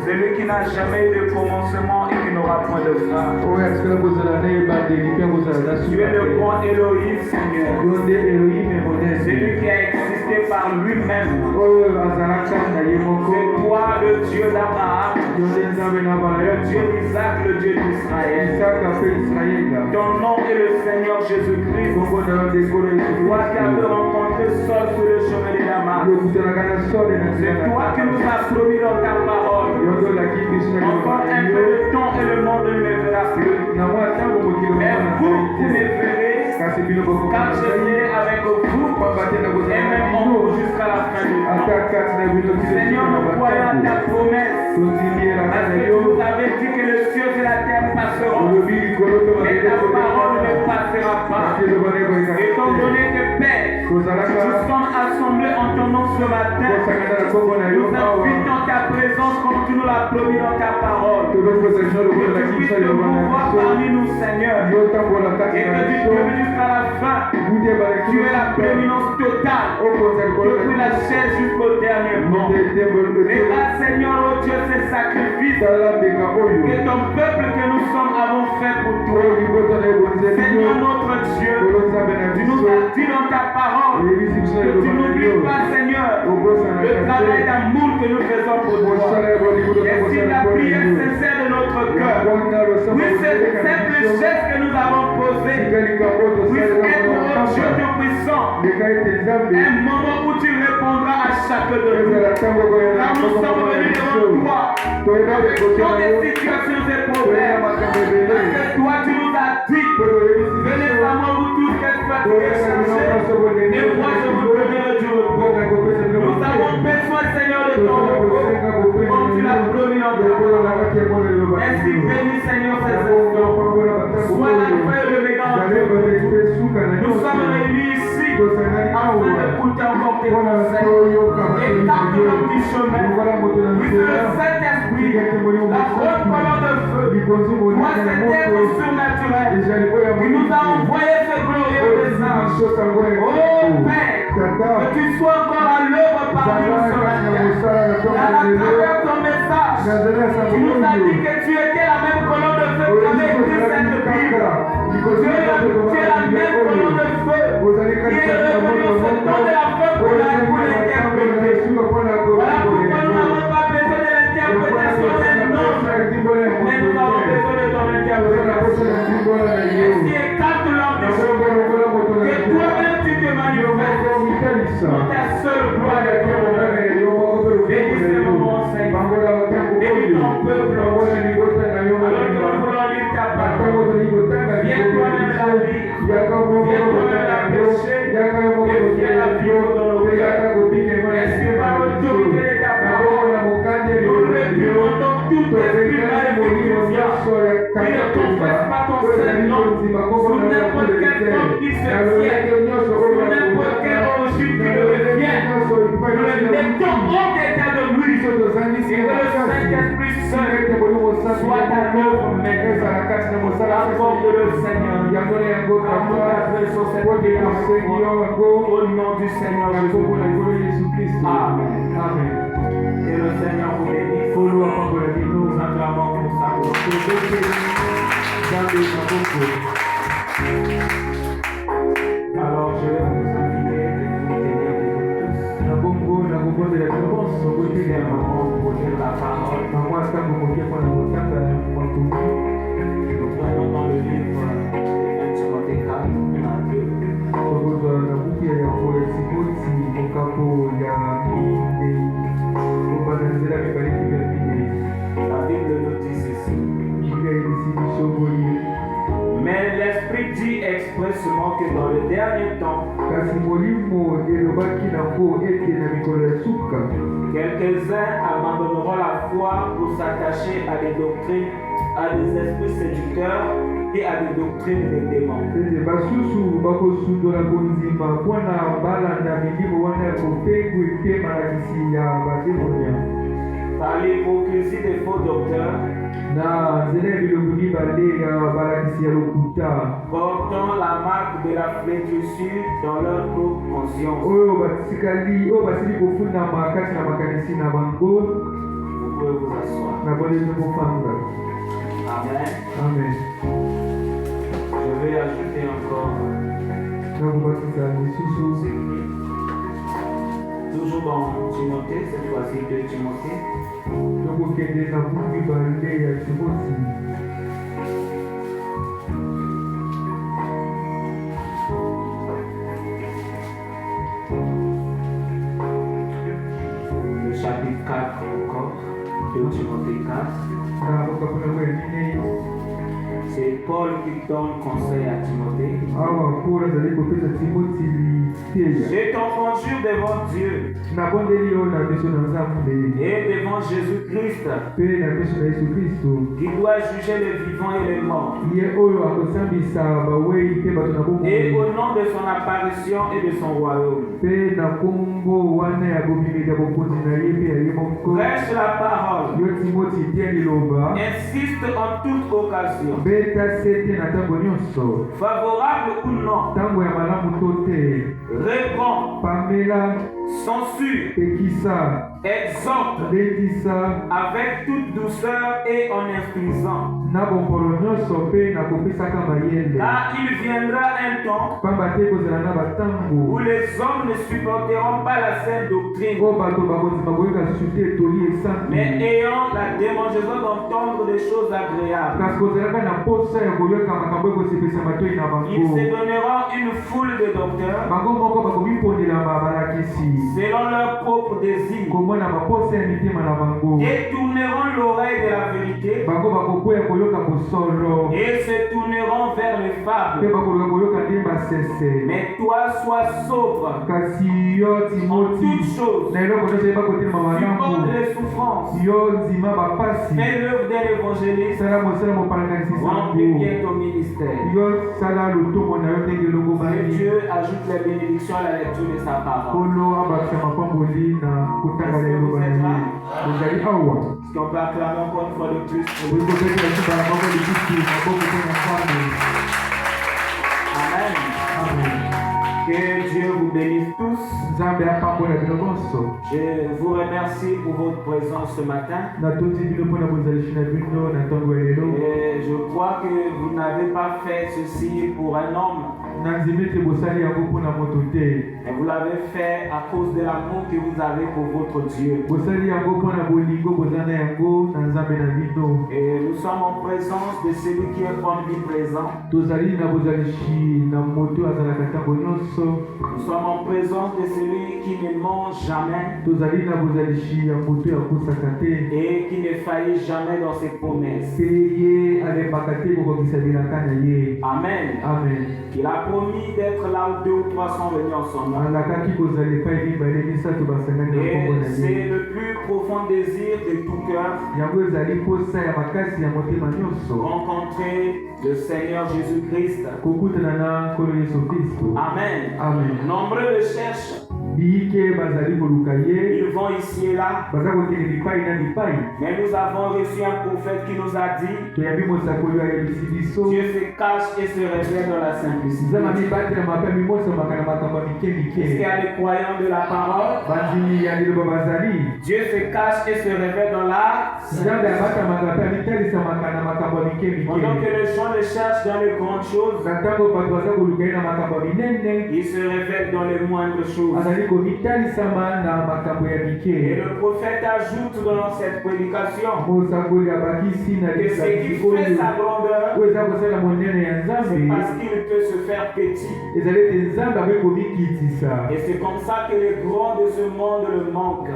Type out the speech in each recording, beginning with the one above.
Celui qui n'a jamais eu de commencement et qui n'aura point de fin. Tu es le grand Elohim, Seigneur. Celui qui a existé par lui-même. C'est toi le Dieu d'Abraham, le Dieu d'Isaac, le Dieu d'Israël. Ton nom est le Seigneur Jésus-Christ. Toi qui avais rencontré Saul sur le chemin de Damas. C'est toi qui nous as promis dans ta parole. Encore un peu de temps et le monde ne me verra plus. Mais vous me verrez, car je viens avec vous et même en vous jusqu'à la fin du temps. Seigneur, nous croyons à ta promesse. Parce que vous avez dit que le ciel et la terre passeront, mais ta parole ne passera pas. Étant donné que Père, nous sommes assemblés en ton nom ce matin, nous invitons ta présence comme tu nous l'as promis dans ta parole. Que tu puisses te pouvoir parmi nous, Seigneur, et que du début jusqu'à la fin, tu es la prééminence totale, depuis la chaise jusqu'au dernier mot. Regarde, Seigneur, oh Dieu, ces sacrifices que ton peuple que nous sommes avons fait pour toi. Seigneur notre Dieu, tu nous as dit dans ta parole que tu n'oublies pas, Seigneur, le travail d'amour que nous faisons pour toi. Et si la prière sincère de notre cœur, oui, c'est simple geste que nous avons posé, puisse être, oh Dieu Tout-Puissant, un moment où tu répondras à chacun de nous. Car nous sommes venus devant toi, dans des situations et problèmes. Parce que toi, tu nous as dit, venez à moi, vous tous qui êtes fatigués et chargés, et moi, je vous donnerai du repos. Nous avons besoin, Seigneur, de ton repos, comme tu l'as promis dans ta parole. Ainsi, bénis, Seigneur, ces instants. Sois la paix de mes grands. Nous sommes réunis ici afin d'écouter encore tes conseils. Écarte l'homme du chemin. Oui, c'est le Saint-Esprit, la grande colonne de feu, moi cet être surnaturel qui nous a envoyé ce glorieux message. Oh Père, que tu sois encore à l'œuvre parmi nous ce matin. À travers ton message, tu nous as dit que tu étais la même colonne de feu qui avait écrit cette Bible. Tu es la même colonne de feu qui est revenue au temps de la fin pour l'interpréter. Voilà pourquoi nous n'avons pas besoin de l'interprétation des noms, mais nous avons besoin de ton interprétation. Ainsi, écarte l'homme du chemin, que toi-même tu te manifestes dans ta seule gloire et ton honneur. Bénis ce moment, Seigneur. Bénis ton peuple, alors que nous voulons lire ta parole. Viens toi-même la vie, viens toi-même la pécher, et viens la vivre dans nos cœurs. Ainsi, par l'autorité de ta parole, nous réprimons donc tout esprit maléfique qui ne confesse pas ton Saint-Nom sous n'importe quelle forme qui se tient, sous n'importe quelle origine qui le revient. Nous le mettons hors d'état de lui, et que le Saint-Esprit seul soit à l'œuvre maintenant. Accorde le Seigneur. Amour après sur cette prière. Au nom du Seigneur Jésus-Christ. Amen. Amen. Et le Seigneur vous bénisse. Nous acclamons pour sa gloire. Alors je vais vous inviter à vous tenir debout tous. C'est un moment pour lire la parole. Nous prenons dans le livre 1 Timothée 4, 1 à 2. La Bible nous dit ceci. Mais l'Esprit dit expressément que dans le dernier temps, quelques-uns abandonneront la foi pour s'attacher à des doctrines, à des esprits séducteurs et à des doctrines des démons. Par l'hypocrisie des faux docteurs, portant la marque de la flétrissure dans leur propre conscience. Vous pouvez vous asseoir. Amen. Amen. Je vais ajouter encore toujours dans Timothée, cette fois-ci 2 Timothée. Le chapitre 4 encore, 2 Timothée 4. C'est Paul qui donne conseil à Timothée. Je t'en conjure devant Dieu et devant Jésus-Christ qui doit juger les vivants et les morts. Et au nom de son apparition et de son royaume. Prêche la parole. Insiste en toute occasion. Favorable ou non. Réponds. Censure. Exhorte. Avec toute douceur et en instruisant. Car il viendra un temps où les hommes ne supporteront pas la saine doctrine, mais ayant la démangeaison d'entendre des choses agréables. Ils se donneront une foule de docteurs selon leur leur propre désir. Détourneront l'oreille de la vérité et se tourneront vers les fables. Mais toi, sois sobre en toutes choses. Supporte les souffrances. Fais l'œuvre d'un évangéliste. Remplis bien ton ministère. Que Dieu ajoute les bénédictions à la lecture de sa parole. Est-ce que vous êtes là? Est-ce qu'on peut acclamer encore une fois de plus? Amen. Que Dieu vous bénisse tous. Je vous remercie pour votre présence ce matin. Et je crois que vous n'avez pas fait ceci pour un homme. Mais vous l'avez fait à cause de l'amour que vous avez pour votre Dieu. Et nous sommes en présence de celui qui est omniprésent. Nous sommes en présence de celui qui ne ment jamais et qui ne faillit jamais dans ses promesses. Amen. Amen. Il a promis d'être là où 2 ou 3 sont venus en son nom. Et c'est le plus profond désir de tout cœur. Rencontrer le Seigneur Jésus-Christ. Amen. Amen. Nombreux le cherchent. Ils vont ici et là. Mais nous avons reçu un prophète qui nous a dit Dieu se cache et se révèle dans la simplicité. Est-ce qu'il y a les croyants de la parole? Dieu se cache et se révèle dans la simplicité. Pendant que les gens le cherchent dans les grandes choses, il se révèle dans les moindres choses. Et le prophète ajoute dans cette prédication que ce qui fait sa grandeur, c'est parce qu'il peut se faire petit. Et c'est comme ça que les grands de ce monde le manquent.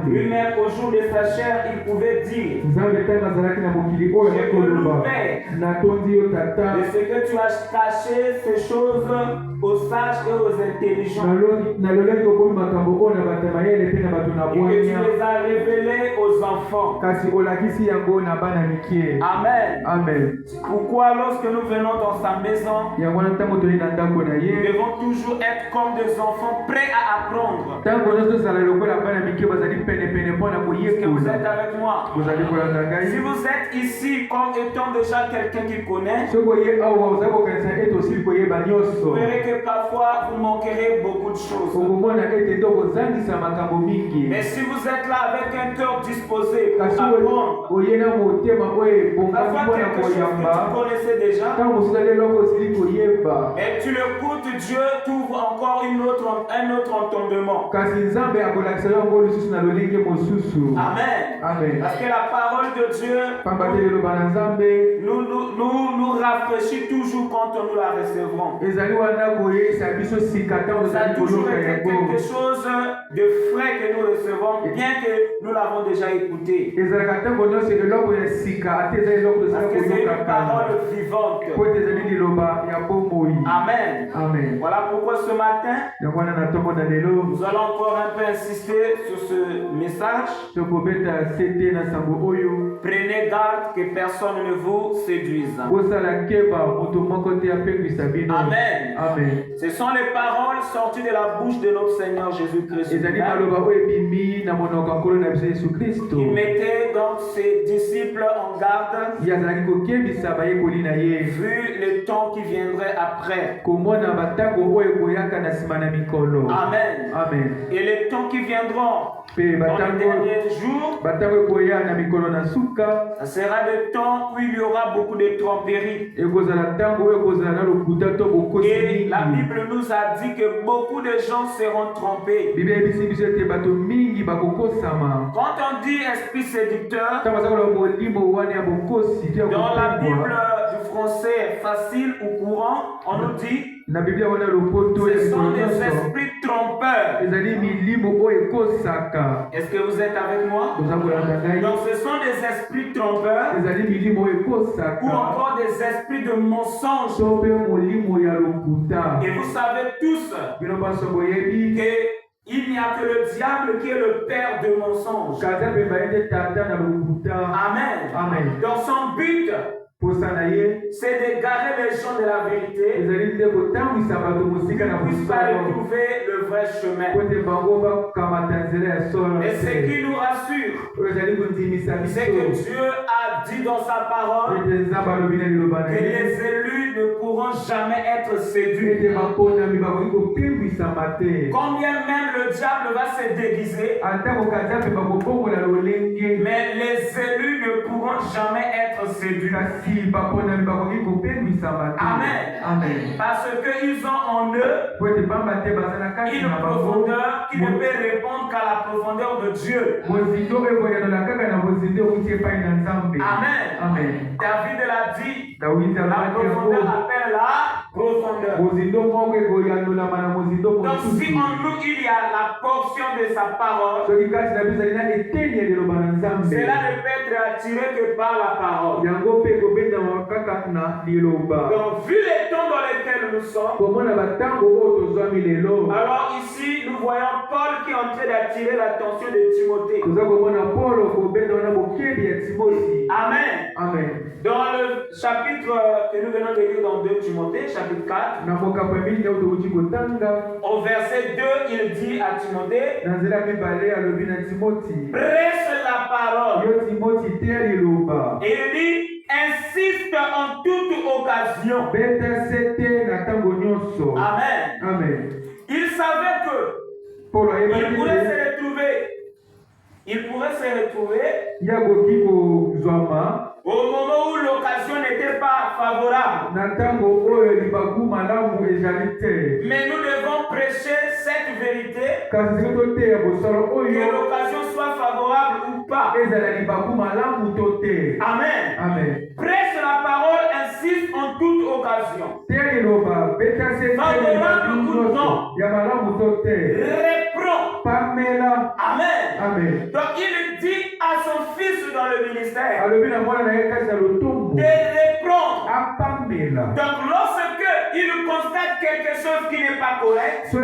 Lui-même, au jour de sa chair, il pouvait dire de ce que tu as caché ces choses aux sages et aux intelligents, et que tu les as révélées aux enfants. Amen. Amen. Pourquoi lorsque nous venons dans sa maison, nous devons toujours être comme des enfants prêts à apprendre? Est-ce que vous êtes avec moi? Si vous êtes ici comme étant déjà quelqu'un qui connaît, vous verrez que parfois vous manquerez beaucoup de choses. Mais si vous êtes là avec un cœur disposé pour apprendre, parfois quelque chose que tu connaissais déjà, et tu l'écoutes, Dieu t'ouvre encore un autre entendement. Amen. Amen. Parce que la parole de Dieu nous rafraîchit toujours quand nous la recevrons. Ça a toujours été quelque chose de frais que nous recevons, bien que nous l'avons déjà écouté. Parce que c'est une parole vivante. Amen. Amen. Voilà pourquoi ce matin, nous allons encore un peu insister sur ce message. Prenez garde que personne ne vous séduise. Amen. Amen. Ce sont les paroles sorties de la bouche de notre Seigneur Jésus-Christ. Il mettait donc ses disciples en garde vu le temps qui viendrait après. Amen. Amen. Et les temps qui viendront dans les derniers jours, ça sera le temps où il y aura beaucoup de tromperies. Et la Bible nous a dit que beaucoup de gens seront trompés. Quand on dit esprit séducteur, dans la Bible du français facile ou courant, on nous dit ce sont des esprits trompeurs. Est-ce que vous êtes avec moi? Donc ce sont des esprits trompeurs ou encore des esprits de mensonge. Et vous savez tous qu'il n'y a que le diable qui est le père de mensonges. Amen. Dans son but, c'est d'égarer les gens de la vérité pour qu'ils puissent pas retrouver le vrai chemin. Et ce qui nous rassure, c'est que Dieu a dit dans sa parole que les élus ne pourront jamais être séduits. Combien même le diable va se déguiser, mais les élus ne pourront jamais être séduits. Amen. Parce qu'ils ont en eux une profondeur qui ne peut répondre qu'à la profondeur de Dieu. Amen. David l'a dit, la profondeur appelle la profondeur. Donc si en nous il y a la portion de sa parole, cela ne peut être attiré que par la parole. Donc vu les temps dans lesquels nous sommes, alors ici nous voyons Paul qui est en train d'attirer l'attention de Timothée. Amen. Dans le chapitre que nous venons de lire dans 2 Timothée, chapitre 4, au verset 2, il dit à Timothée, prêche la parole. Et il dit, insiste en toute occasion. Amen. Il savait que il pourrait se retrouver au moment où l'occasion n'était pas favorable. Mais nous devons prêcher cette vérité, que l'occasion soit favorable ou pas. Amen. Prêche la parole, insiste en toute occasion. Favorable ou non. Reprends. Amen. Donc il dit à son fils dans le ministère de reprendre. Donc lorsque il constate quelque chose qui n'est pas correct, il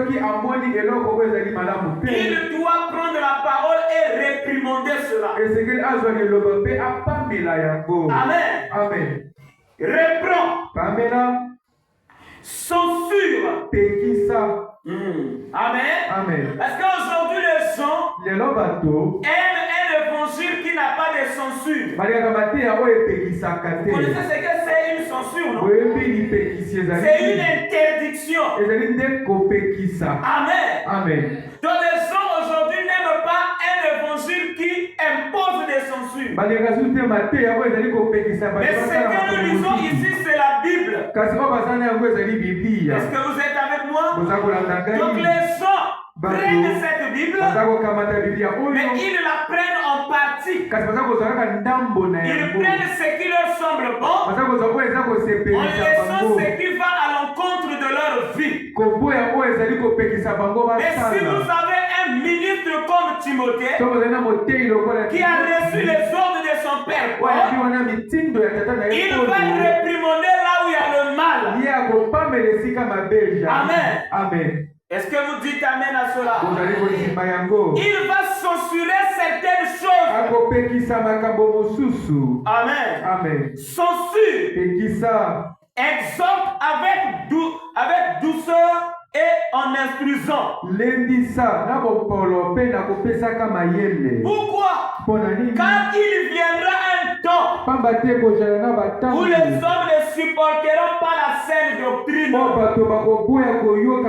doit prendre la parole et réprimander cela. Amen. Reprends. Censure. Amen. Parce qu'aujourd'hui les gens aiment un évangile qui n'a pas de censure. Vous connaissez ce que c'est une censure, non? C'est une interdiction. Amen. Donc les gens aujourd'hui n'aiment pas un évangile qui impose des censures. Mais ce que nous lisons ici, c'est la Bible. Est-ce que vous êtes avec moi? Donc les gens prennent cette Bible, mais ils la prennent en partie. Ils prennent ce qui leur semble bon, en laissant ce qui va à l'encontre de leur vie. Et si vous avez un ministre comme Timothée, qui a reçu les ordres de son père Paul, il va réprimander là où il y a le mal. Amen. Est-ce que vous dites amen à cela? Il va censurer certaines choses. Amen. Censure. Exhorte avec douceur et en instruisant. Pourquoi? Car il viendra un temps où les hommes ne supporteront pas la saine doctrine.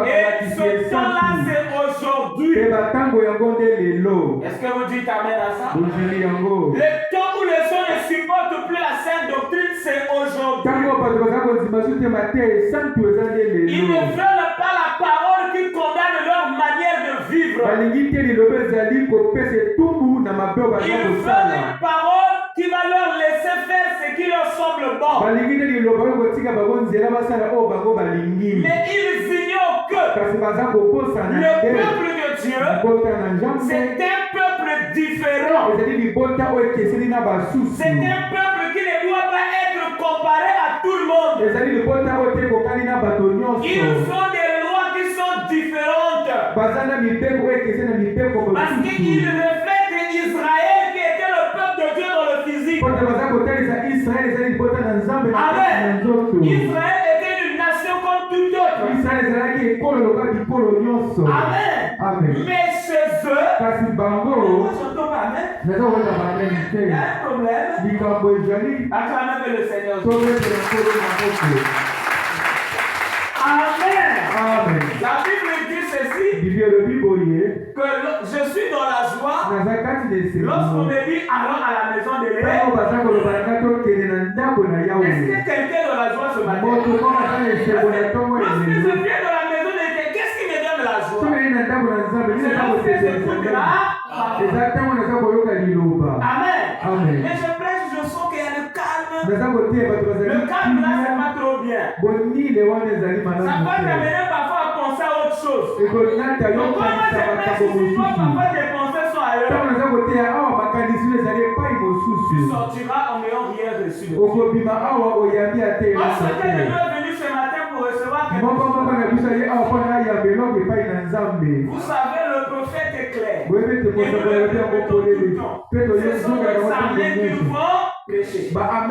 Et ce temps-là, c'est aujourd'hui. Est-ce que vous dites amen à ça? Le temps où les gens ne supportent plus la saine doctrine, c'est aujourd'hui. Ils ne veulent pas la parole qui condamne leur manière de vivre. Ils veulent une parole qui va leur laisser faire ce qui leur semble bon. Mais ils peuple de Dieu, c'est un peuple différent. C'est un peuple qui ne doit pas être comparé à tout le monde. Ils font des lois qui sont différentes. Parce qu'ils reflètent Israël qui était le peuple de Dieu dans le physique. Amen. Israël était une nation comme toute autre. Amen. Mais chez eux, moi j'entends pas amen. Il y a un problème. Acclamez le Seigneur. Amen. La Bible dit ceci, que je suis dans la joie lorsqu'on me dit allons à la maison de Léa. Est-ce que quelqu'un dans la joie ce matin? Lorsque je viens dans la maison de Léa, qu'est-ce qui me donne la joie? C'est lorsque j'écoute là. Amen. Mais je prêche, je sens qu'il y a le calme. Le calme là, c'est pas trop bien. Ça va t'amener parfois à penser à autre chose. Donc quand moi je prêche ici, toi parfois tes pensées sont ailleurs. Tu sortiras en n'ayant rien reçu. On sortait de nous venu ce matin pour recevoir quelque chose. Vous savez, le prophète est clair. Et nous le répétons tout le temps. Ce sont les armées qui nous font pécher. Parce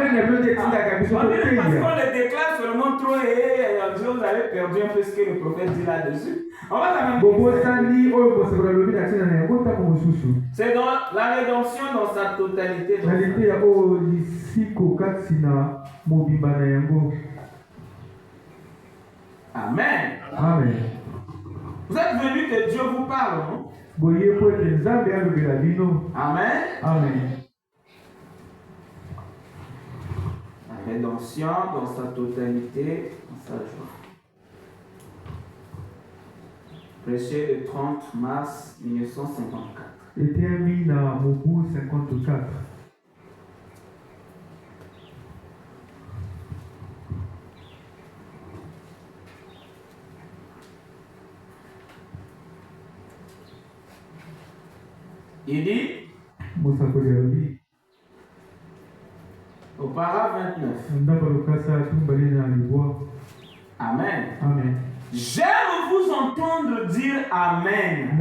qu'on le déclare seulement trop et vous avez perdu un peu ce que le prophète dit là-dessus. On va quand même c'est dans la rédemption dans sa totalité. Amen. Vous êtes venus que Dieu vous parle, non? Amen. La rédemption dans sa totalité, dans sa joie. Prêché le 30 mars 1954. Il dit au para 29. Amen. J'aime vous entendre dire Amen.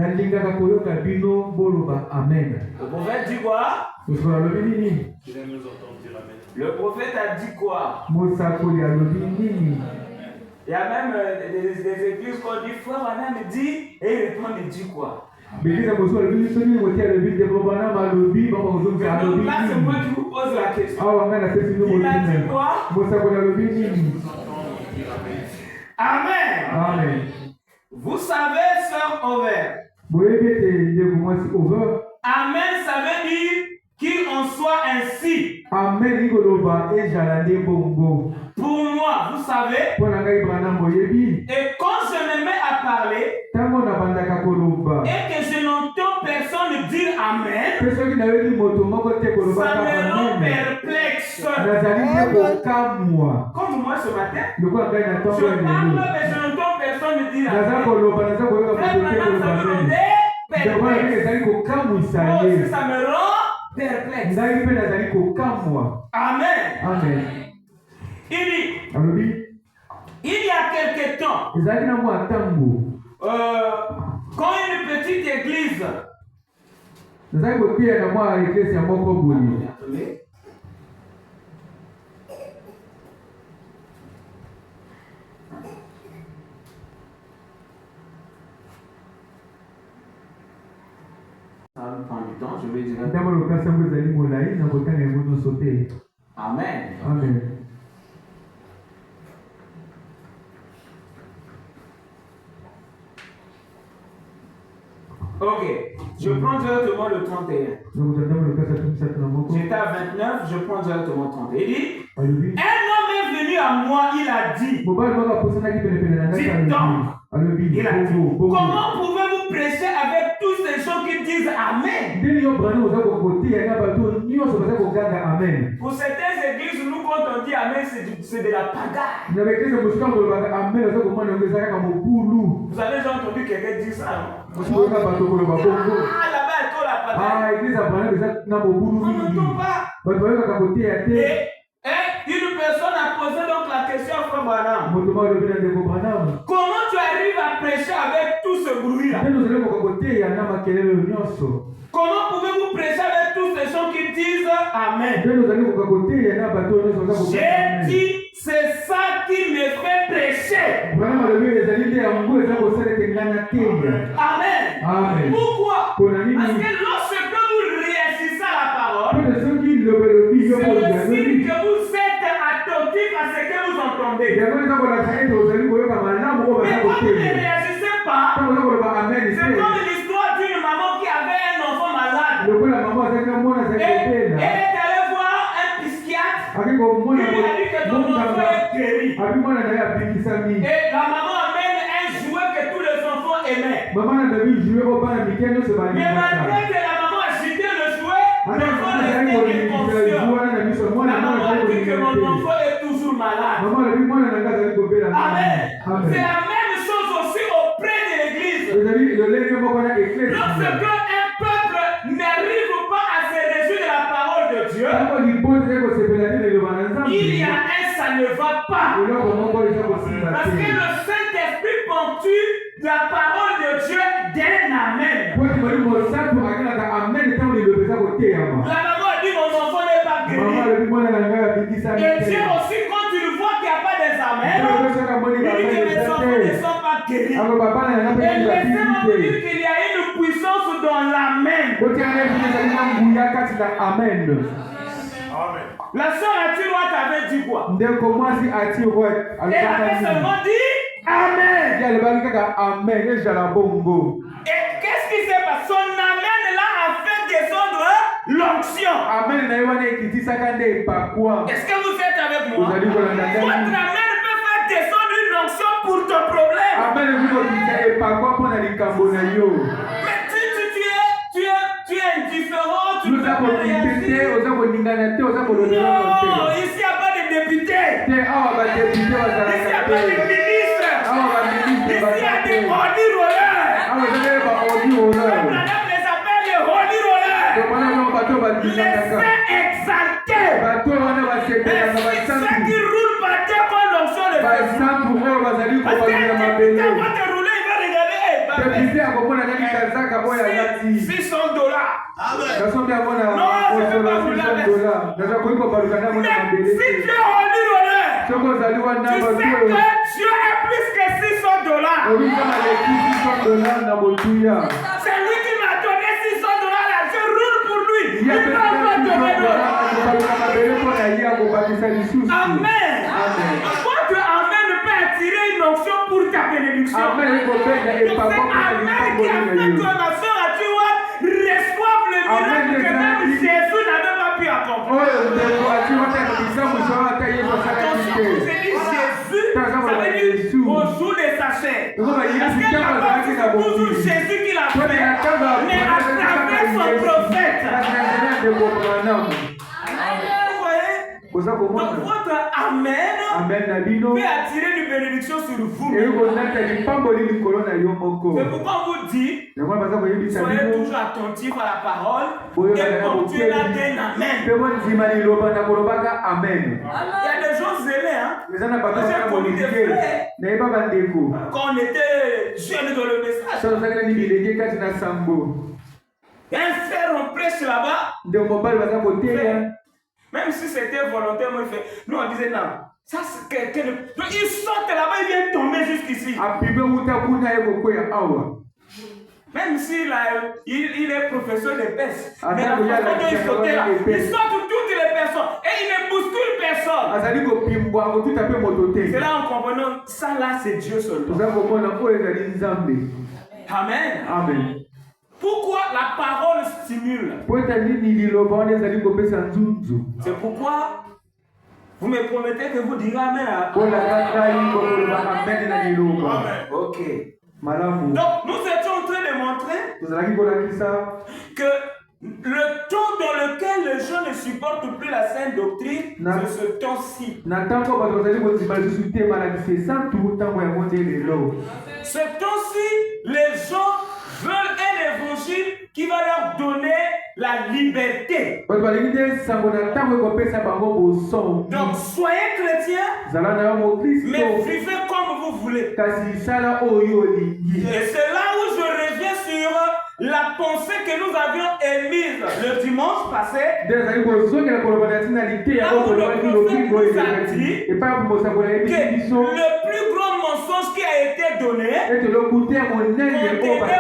Le prophète dit quoi? Je vais nous entendre dire Amen. Le prophète a dit quoi? Il y a même des églises qu'on dit frère Amen dit et il répond il dit quoi? Donc là c'est moi qui vous pose la question. Il a dit quoi? Amen. Vous savez, sœur Over. Amen, ça veut dire qu'il en soit ainsi. Pour moi, vous savez. Et quand je me mets à parler et que je n'entends personne dire Amen, ça me rend perplexe. Comme moi ce matin, je parle mais je n'entends personne dire Amen. Ça me rend perplexe. Ça me rend perplexe. Amen. Il y a quelque temps, quand une petite église ça va prendre du temps, je vais dire. Amen. Ok, je prends directement le 31. J'étais à 29, je prends directement le 31. Il dit, un homme est venu à moi, il a dit. Dites donc, il a dit, comment pouvez-vous prêcher avec tout tous ces gens qui disent Amen. Pour certaines églises, nous, quand on dit Amen, c'est de la pagaille. Vous avez déjà entendu quelqu'un dire ça? Ah, là-bas, il y a la pagaille. On n'entend pas. Et une personne a posé donc la question à Frère Branham. Comment tu arrives à prêcher avec tout ce bruit-là? Comment pouvez-vous prêcher avec tous ces gens qui disent Amen? J'ai dit, c'est ça qui me fait prêcher. Amen. Pourquoi? Parce que lorsque vous réagissez à la parole, c'est le signe que vous êtes attentif à ce que vous entendez. Mais quand vous ne réagissez pas, c'est comme l'histoire d'une maman qui avait un enfant malade. Et elle est allée voir un psychiatre qui lui a dit que ton enfant est guéri. Et la maman amène un jouet que tous les enfants aimaient. Mais malgré que la maman a jeté le jouet, l'enfant restait inconscient. La maman a dit que mon enfant est toujours malade. Amen. C'est la même chose aussi auprès de l'église. Lorsque un peuple n'arrive pas à se réjouir de la parole de Dieu, il y a un ça ne va pas. Parce que le Saint-Esprit ponctue la parole de Dieu d'un Amen. La maman a dit mon enfant n'est pas guéri. Et Dieu aussi, quand tu le vois qu'il n'y a pas des Amen, il dit que mes enfants ne sont pas guéris. Et laissez-moi vous dire qu'il y a une puissance dans l'Amen. La sœur Atirouat avait dit quoi? Elle avait seulement dit Amen. Et qu'est-ce qui s'est passé? Son Amen là a fait descendre l'onction. Est-ce que vous êtes avec moi? Votre Amen peut faire descendre une onction pour ton problème. Mais tu es indifférent, tu ne peux pas réagir. Non, ici il n'y a pas de député. Ici il n'y a pas de ministre. Ici il y a des holy rollers. Madame les appelle les holy rollers. Les saints exaltés. Ceux qui roulent par terre quand l'onction le fait. Parce qu'un député va te rouler, il va regarder. $600. Amen. Non, je ne peux pas rouler avec. Mais si tu es holy roller, tu sais que Dieu est plus que $600. C'est lui qui m'a donné $600 là. Je roule pour lui. Il va me donner d'autres. Amen. Votre Amen peut attirer une onction pour ta bénédiction. Amen qui a fait que ma soeur a tué, reçoive le miracle que même Jésus n'avait pas pu accomplir. Attention, vous avez dit Jésus, ça veut dire au jour de sa chair. Parce que la parole c'est toujours Jésus qui l'a fait, mais à travers son prophète. Donc votre Amen peut attirer une bénédiction sur vous. C'est pourquoi on vous dit, soyez toujours attentifs à la parole et ponctuez-la d'un Amen. Il y a des gens zélés, hein. J'ai connu des frères quand on était jeunes dans le message. Il y a un frère, on prêche là-bas. Même si c'était volontaire, moi, nous on disait non. Ça, c'est quelqu'un de... Donc il saute là-bas, il vient tomber jusqu'ici. Même s'il il est professeur de pêche. Mais la façon dont il sautait là, il saute toutes les personnes. Et il ne bouscule personne. C'est là en comprenant, ça là c'est Dieu seulement. Amen. Amen. Pourquoi la parole stimule? C'est pourquoi vous me promettez que vous direz Amen. Ok. Donc nous étions en train de montrer que le temps dans lequel les gens ne supportent plus la sainte doctrine, c'est ce temps-ci. Ce temps-ci, les gens veulent un évangile qui va leur donner la liberté. Donc soyez chrétiens, mais vivez comme vous voulez. Et c'est là où je reviens sur la pensée que nous avions émise le dimanche passé. Là où le prophète nous a dit que le plus grand mensonge qui a été donné contenait beaucoup de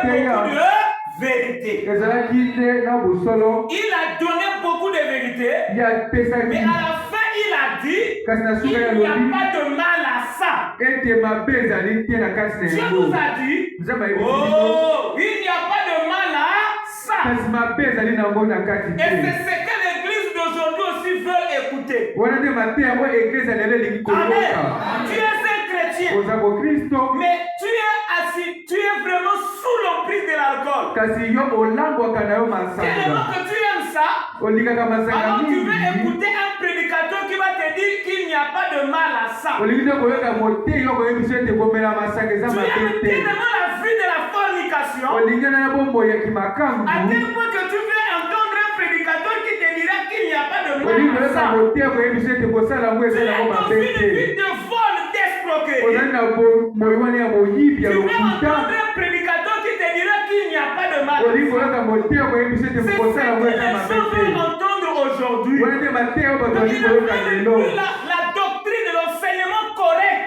vérité. Il a donné beaucoup de vérité, mais à la fin il a dit qu'il n'y a pas de mal à ça. Dieu nous a dit, oh, il n'y a pas de mal à ça. Et c'est ce que l'église d'aujourd'hui aussi veut écouter. Amen. Tu es un chrétien, mais tu es assis, tu es vraiment sous l'emprise de l'alcool. Tellement que tu aimes ça, alors tu veux écouter un prédicateur qui va te dire qu'il n'y a pas de mal à ça. Tu aimes tellement la vie de la fornication, à tel point que tu veux entendre un prédicateur qui te dira qu'il n'y a pas de mal à ça. Tu es dans une vie de vol, d'escroquerie. Tu veux entendre un prédicateur qui te dira qu'il n'y a pas de mal à ça. C'est ce que les gens veulent entendre aujourd'hui. Donc ils ne veulent plus la doctrine de l'enseignement correct.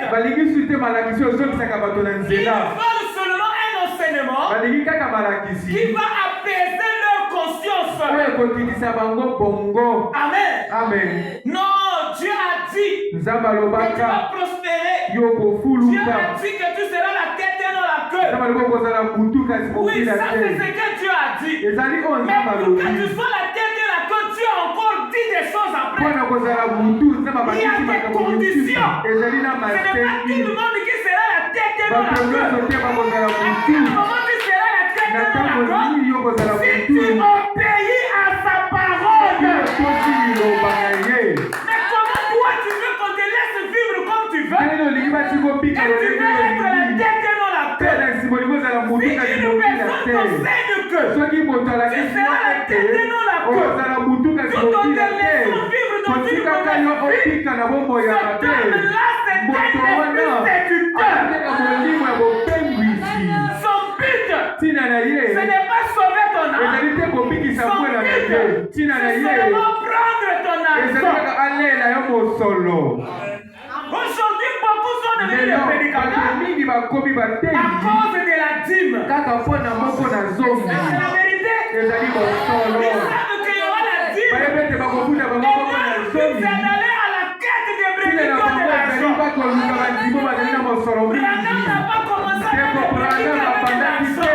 Ils veulent seulement un enseignement qui va apaiser leur conscience. Amen. Non, Dieu a dit que tu vas prospérer. Dieu a dit que tu seras la tête et non la queue. Oui, ça c'est ce que Dieu a dit. Mais pour que tu sois la tête et la queue, Dieu a encore dit des choses après. Il y a des conditions. Ce n'est pas tout le monde qui sera la tête et non la queue. À quel moment tu seras la tête et non la queue? Si tu obéis à sa parole. Mais comment toi tu veux qu'on te laisse vivre comme tu veux? Et tu veux être la tête et non la queue. Si une personne t'enseigne que tu seras la tête et non la queue, tout en te laissant vivre dans une mauvaise vie, ce terme-là c'est un séducteur. Son but, ce n'est pas sauver ton âme. Son but, c'est seulement prendre ton argent. Aujourd'hui, beaucoup sont devenus des prédicateurs à cause de la dîme. C'est la vérité. Ils savent qu'il y aura la dîme. Et leur but, c'est d'aller à la quête des prédicateurs de l'argent. Branham n'a pas commencé avec des prédicateurs avec l'argent.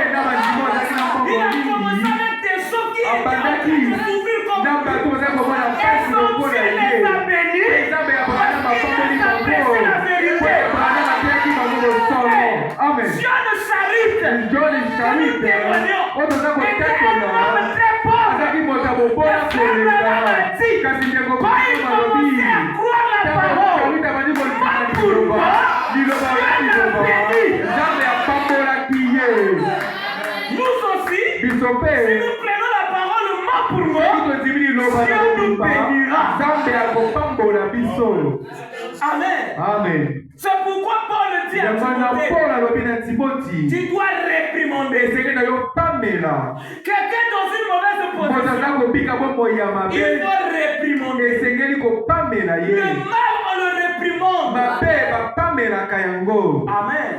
Il a commencé avec des gens qui étaient en train de souffrir comme lui. Et son Dieu les a bénis parce qu'il a prêché la vérité. Dieu nous charite. Nous témoignons. Et un homme très pauvre, un faible maladie, quand il commençait à croire la parole, pourquoi Dieu l'a béni. Nous aussi, si nous prenons la parole mot pour mot, Dieu nous bénira. Amen. C'est pourquoi Paul dit à Timothée, tu dois réprimander. Quelqu'un dans une mauvaise position, il doit réprimander. Le mal, on le réprimande. Amen.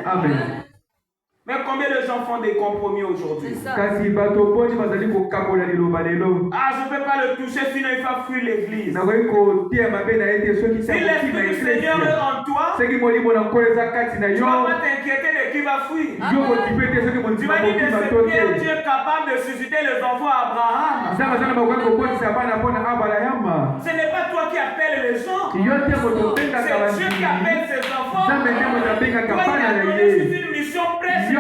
Mais combien de gens font des compromis aujourd'hui? Ah, je ne peux pas le toucher, sinon il va fuir l'église. Si l'Esprit du Seigneur est en toi, tu ne vas pas t'inquiéter de qui va fuir. Tu vas dire de ce que Dieu est capable de susciter les enfants à Abraham. Ce n'est pas toi qui appelles les gens, c'est Dieu qui appelle ses enfants. Toi, il a donné une mission précise.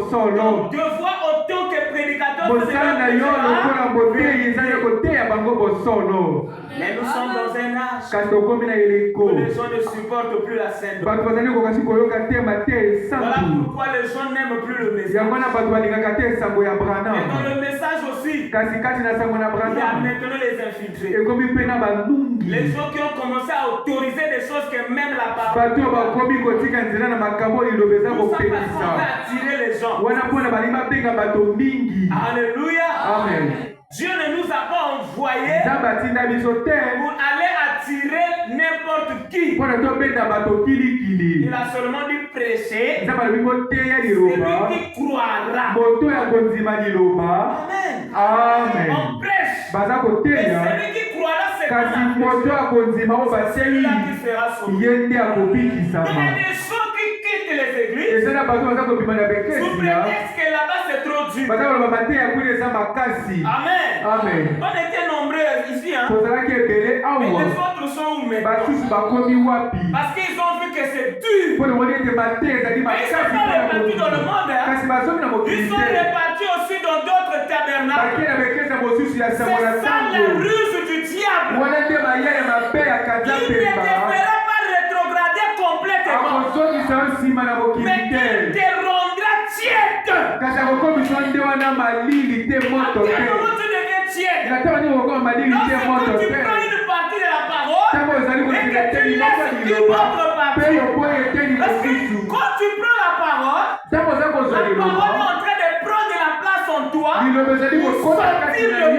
bosolo. Donc, devoir autant que prédicateur, Bosala na yo lokola mboteyi ezali koteya bango bosolo. mais nous sommes dans un âge Kasi tokomi na eleko. où les gens ne supportent plus la scène. Bato bazali kokasi koyoka te mate Voilà esango. pourquoi les gens n'aiment plus le message. Yango wana bato balingaka te esango ya Mais dans Branham. le message aussi, Kasi kati na sango na il y a Branham maintenant les infiltrés. ekomi mpe na bandungi. Les gens qui ont commencé à autoriser des choses que même la parole. Bato oyo bakomi kotika nzela na makambo liloba eza Tout ça parce qu'on kopekisa. veut attirer les gens. Wana mpona balingi babenga bato mingi. Alléluia. Amen. Dieu ne nous a pas envoyés Nzambe atinda biso te pour aller attirer n'importe qui. mpona tobenda bato kilikili. Il a seulement dû prêcher. Nzambe alobi koteya C'est liloba lui qui croira. moto ya kondima liloba. Amen. Amen. On prêche. Baza Et koteya celui qui croira, c'est kasi qu'on moto ya kondima oyo C'est baseli celui-là qui sera sauvé. ye nde Il y a akobikisama. des gens qui quittent les églises eza na bato baza kobima na sous bekesi prétexte que là-bas c'est trop dur. baza koloba mateya kuna eza makasi. Amen. Amen. On était nombreux ici, hein. tozalaki ebele Mais awa les autres sont où maintenant? basusu bakomi wapi Parce qu'ils ont vu que c'est dur. mpo namoni ete mateya ezali Mais ils sont makasi pas répartis dans le monde, hein. kasi bazomi na mokili Ils sont te répartis aussi dans d'autres tabernacles. bake na bekesa mosusu ya C'est sango na ça la sango ruse du diable. wana nde mayele mabe ya kaza Il ne te pemba fera pas rétrograder complètement. akozongisa yo nsima na mokili Mais il te te rendra tiède. kasi akokomisa nde wana malili te À moto quel te moment tu deviens tiède? na ntango nini okokoma malili te moto Lorsque tu te prends une partie de la parole ntango ozali et kotika que tu eteni moko laisses une liloba autre mpe partie. yoboyi eteni Parce que mosusu quand tu prends la parole, ntango oza kozwa la parole est liloba en train de prendre la place en toi. liloba ezali kokota kati na yo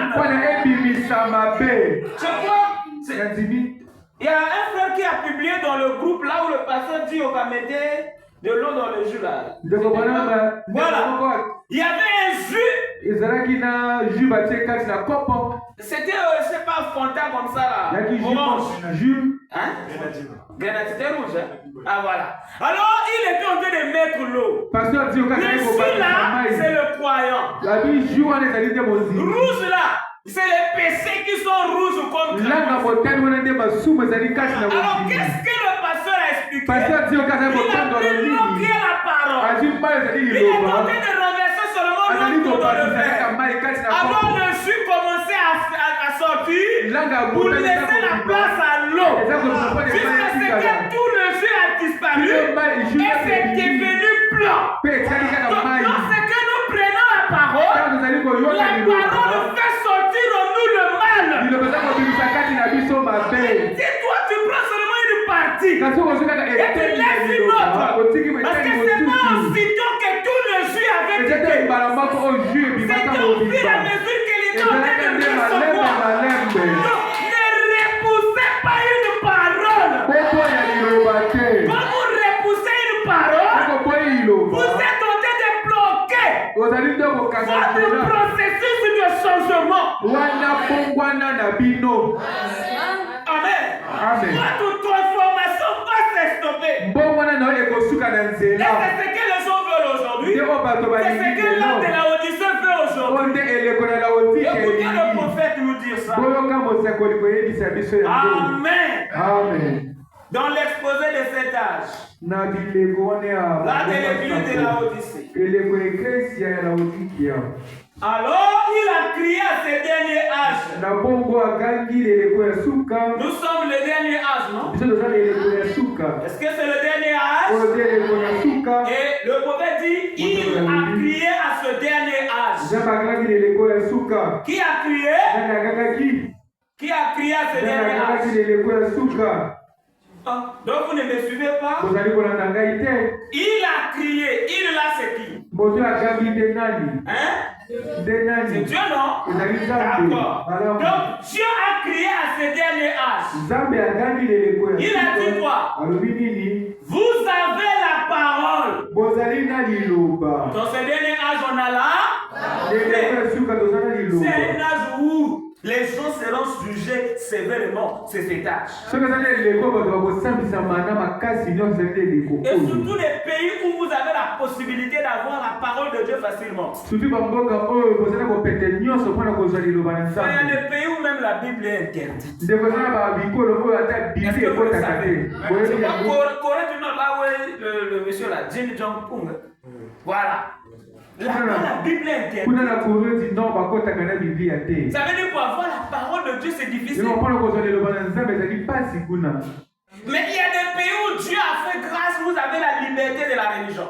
mpona ebimisa mabe Je crois, yandimi il y a un frère qui a publié dans le groupe là où le pasteur dit au Kamédé de l'eau dans le jus là. ndeko bwana Voilà. Il y avait un jus. ezalaki na jus batie kati na kopo C'était, je sais pas, Fanta comme ça là. yaki Orange. jus Hein? Grenade, c'était rouge. Hein? Ah voilà. Alors il était en train de mettre l'eau. pasteur ti Le okazali jus là, c'est kobatisa le croyant. abi jus wana ezali nde mozindo Rouge là, c'est les péchés qui sont rouges comme langa motani wana nde masumu ezali kati na Alors mozindo qu'est-ce que le pasteur a expliqué? pasteur ti okazali Il a kotandola pris l'eau qui nini est la parole. azwi mai ezali Il est en liloba train de renverser seulement azali l'eau dans le kobatisa kaka verre. mai kati na Alors kopo le jus commençait à sortir langa pour motani eza laisser la kobiba place à l'eau. eza kobiba mpo Jusqu'à ce que tout le jus a disparu et c'est devenu blanc. mpe etikali kaka Donc mai lorsque nous prenons la parole, ntango tozali koyoka la liloba parole fait sortir en nous le mal. liloba eza kobimisa kati na biso mabe Si toi tu prends seulement une partie kasi okozwi kaka et tu eteni ya laisses une liloba autre, otiki parce que eteni c'est pas mosusu aussitôt que tout le jus avait eza te quitté. mbala moko oyo jus ebimaka C'était au fur et mobimba à mesure qu'il était en train ezalaki de nde malembe recevoir. malembe Donc, ne repoussez pas une parole. poko ya liloba te Quand vous repoussez une parole, poko po liloba vous êtes en train de bloquer ozali nde kokanga votre nzela processus de changement. wana mbongwana na bino Amen. Amen. Votre transformation va s'estopper. mbongwana na yo ekosuka na Et nzela c'est ce que les gens veulent aujourd'hui. nde oyo bato C'est ce balingi que l'homme de lelo la Odyssée fait aujourd'hui. oyo nde eleko na laodike Écoutez le elingi prophète nous dire ça. boyoka mosakoli koyebisa biso yango Amen. amen Dans l'exposé de cet âge, na bileko wana ya là de l'église de la Odyssée. eleko eklesia ya laodikia Alors il a crié à ce dernier âge. na bongo akangi leleko ya suka Nous sommes le dernier âge, non? biso toza leleko ya suka Est-ce que c'est le dernier âge? oyo nde eleko ya suka Et le prophète dit, il a crié à ce dernier âge. nzambe akangaki leleko ya suka Qui a crié? nani akangaki Qui a crié à ce nani dernier akangaki âge? leleko ya suka Ah, donc vous ne me suivez pas? tozali kolanda ngai te Il a crié. Il là c'est qui? moto akangi nde nani Hein? nde C'est nani Dieu, non? ezali nzambe D'accord. malamu Donc Dieu a crié à ce dernier âge. nzambe akangi leleko ya Il a dit suka quoi? alobi nini Vous avez la parole. bozali na liloba Dans ce dernier âge, on a là. C'est un âge où les gens seront jugés sévèrement, c'est cet âge. Et surtout les pays où vous avez la possibilité d'avoir la parole de Dieu facilement. Il y a des pays où même la Bible est interdite. Est-ce que vous le savez? C'est pas Corée du Nord, là où est le monsieur là, Jin Jong-un. Voilà. La Bible est interdite. Ça veut dire pour avoir la parole de Dieu, c'est difficile. Mais il y a des pays où Dieu a fait grâce, vous avez la liberté de la religion.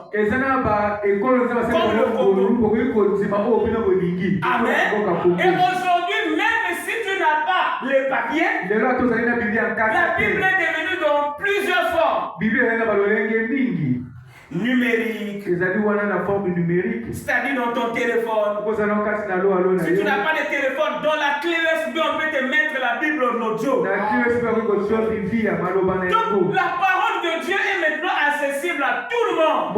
Amen. Et aujourd'hui, même si tu n'as pas les papiers, la Bible est devenue dans plusieurs formes. Numérique, c'est-à-dire dans ton téléphone. Si tu n'as pas de téléphone, dans la clé USB, on peut te mettre la Bible en audio. Donc la parole de Dieu est maintenant accessible à tout le monde.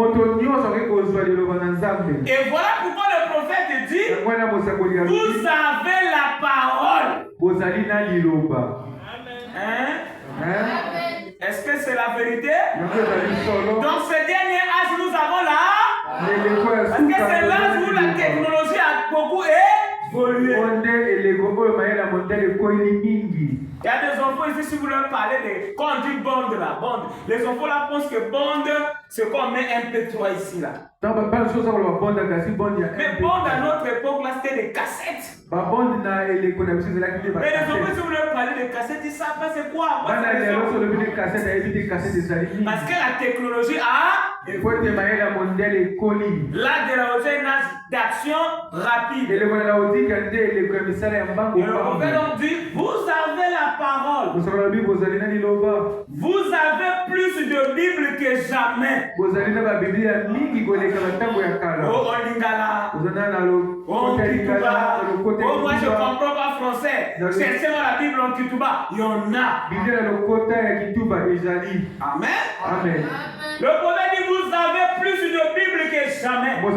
Et voilà pourquoi le prophète dit, vous avez la parole. Hein? Est-ce que c'est la vérité? Dans ce dernier âge, nous avons là. Est-ce que c'est l'âge où la technologie a beaucoup évolué? Il y a des enfants ici, si vous leur parlez de. Quand on dit bande là, bande, les enfants là pensent que bande, c'est qu'on met un MP3 ici là. Mais bande à notre époque là, c'était des cassettes. Mais les enfants, si vous leur parlez de cassettes, ils savent pas c'est quoi. Parce que la technologie a. Là, de la d'action rapide. Et le prophète dit, vous avez la parole. Vous avez plus de Bible que jamais. Oh, Olingala. Oh, Kituba. Oh, moi je comprends pas français. Cherchez-moi la Bible en Kituba. Il y en a. Amen. Amen. Le prophète dit, vous avez plus de Bible que jamais. Mais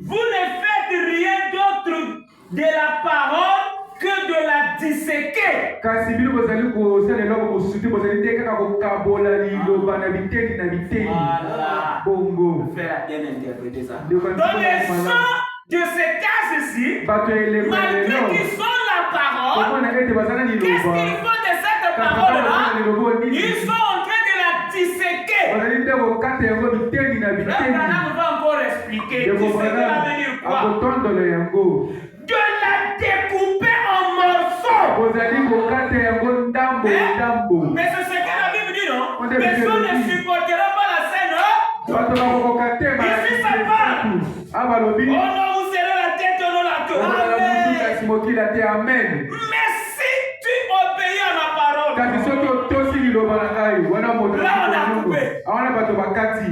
vous ne faites rien d'autre de la parole que de la disséquer. Voilà. Vous faites bien interpréter ça. Dans les sens de ces cases-ci, malgré qu'ils sont la parole, qu'est-ce qu'ils font de cette parole-là? Ils sont en train de la disséquer. Là, Branham va encore expliquer. Disséquer va venir quoi? De la découper en morceaux. Mais c'est ce que la Bible dit, non? Personne ne supportera pas la scène. Ici, ça parle. Oh non, vous serrez la tête, non la queue. Amen. Mais si tu obéis à ma parole, là on a coupé.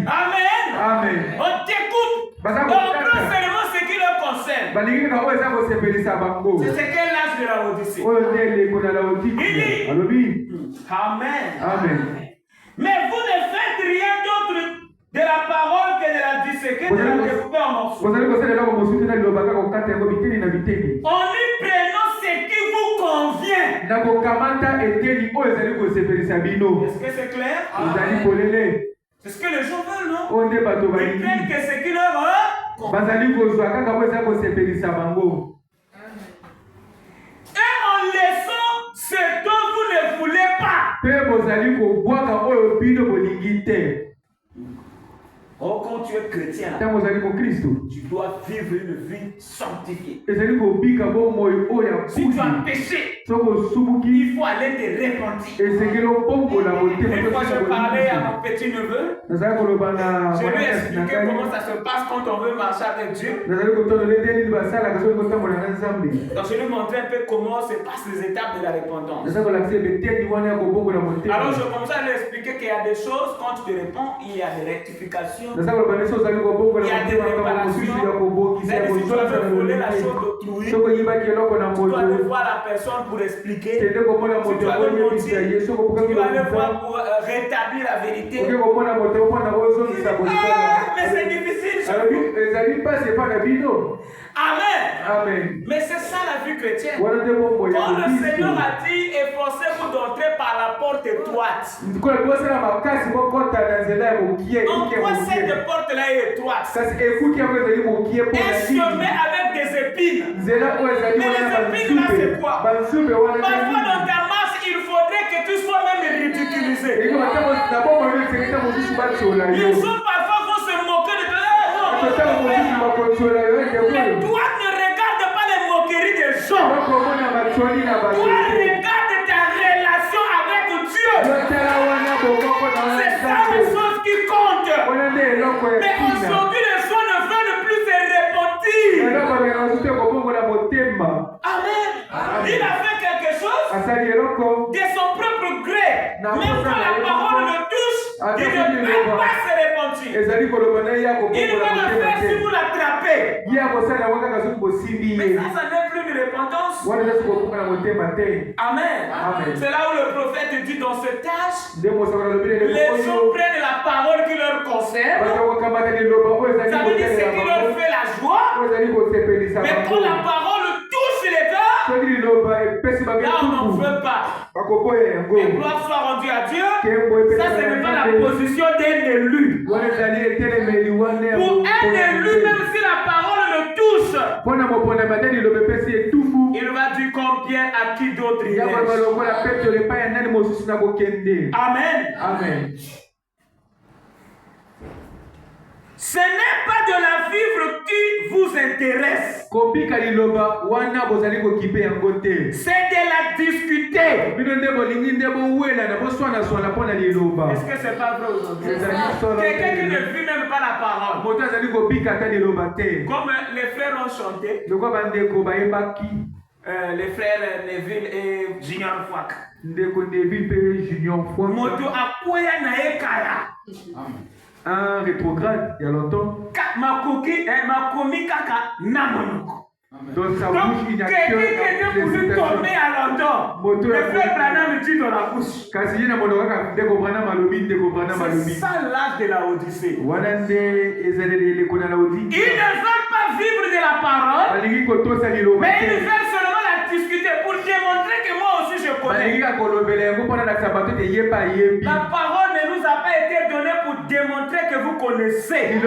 Amen. Amen. On découpe. On prend seulement ce qui le concerne. C'est ce qu'est l'âge de la Odyssée. Il dit, Amen. Amen. Mais vous ne faites rien d'autre de la parole que de la disséquer, de la découper en morceaux. En lui prenant ce qui vous convient. Est-ce que c'est clair? C'est ce que les gens veulent, non? Ils prennent que ce qui leur convient. Et en laissant ce dont vous ne voulez pas. Oh, quand tu es chrétien, tu dois vivre une vie sanctifiée. Si tu as péché, il faut aller te repentir. Une fois, je parlais à mon petit neveu. Je lui ai expliqué comment ça se passe quand on veut marcher avec Dieu. Donc, je lui montrais un peu comment se passent les étapes de la repentance. Alors, je commençais à lui expliquer qu'il y a des choses, quand tu te réponds, il y a des rectifications. préparations, il y a des réparations. C'est-à-dire si tu avais volé la chose d'autrui, tu dois aller voir la personne pour expliquer. Si tu avais menti, tu dois aller voir pour rétablir la vérité. Mais c'est difficile. Amen. Amen. Mais c'est ça la vie chrétienne. Quand le Seigneur a dit efforcez-vous d'entrer par la porte étroite. En quoi cette porte-là est étroite? Un chemin avec des épines. Mais les épines là c'est quoi? Parfois dans ta marche il faudrait que tu sois même ridiculisé. Les gens parfois vont se moquer de toi. Mais toi ne regarde pas les moqueries des gens. Toi regarde ta relation avec Dieu. C'est ça la chose qui compte. Mais aujourd'hui les gens ne veulent plus se repentir. Amen. Il a fait quelque chose de son propre gré. Même quand la parole le touche, il ne peut pas se repentir. Il va le faire si vous l'attrapez. Mais ça n'est plus une repentance. Amen. C'est là où le prophète dit dans cet âge, les gens prennent la parole qui leur concerne. Ça veut dire ce qui leur fait la joie. Mais quand la parole touche les cœurs, là on n'en veut pas. Mais gloire soit rendue à Dieu. Ça ce n'est pas la position d'un élu. Pour un élu, même si la parole le touche, il va dire combien à qui d'autre il est. Amen. Amen. Ce n'est pas de la vivre qui vous intéresse. C'est de la discuter. Est-ce que c'est pas vrai aujourd'hui? Quelqu'un qui ne vit même pas la parole. Comme les frères ont chanté. Les frères Neville et Junior Fouak. Moto akoya na ekaya. Un rétrograde il y a longtemps. Makomi kaka namonoko. Dans sa bouche, il n'y a que quelqu'un qui est tombé à London. Le frère Branham dit dans la bouche. C'est ça l'âge de la Odyssée. Ils ne veulent pas vivre de la parole, mais ils veulent seulement la discuter pour démontrer que moi aussi je connais. La parole ne nous a pas été donnée pour démontrer que vous connaissez. Elle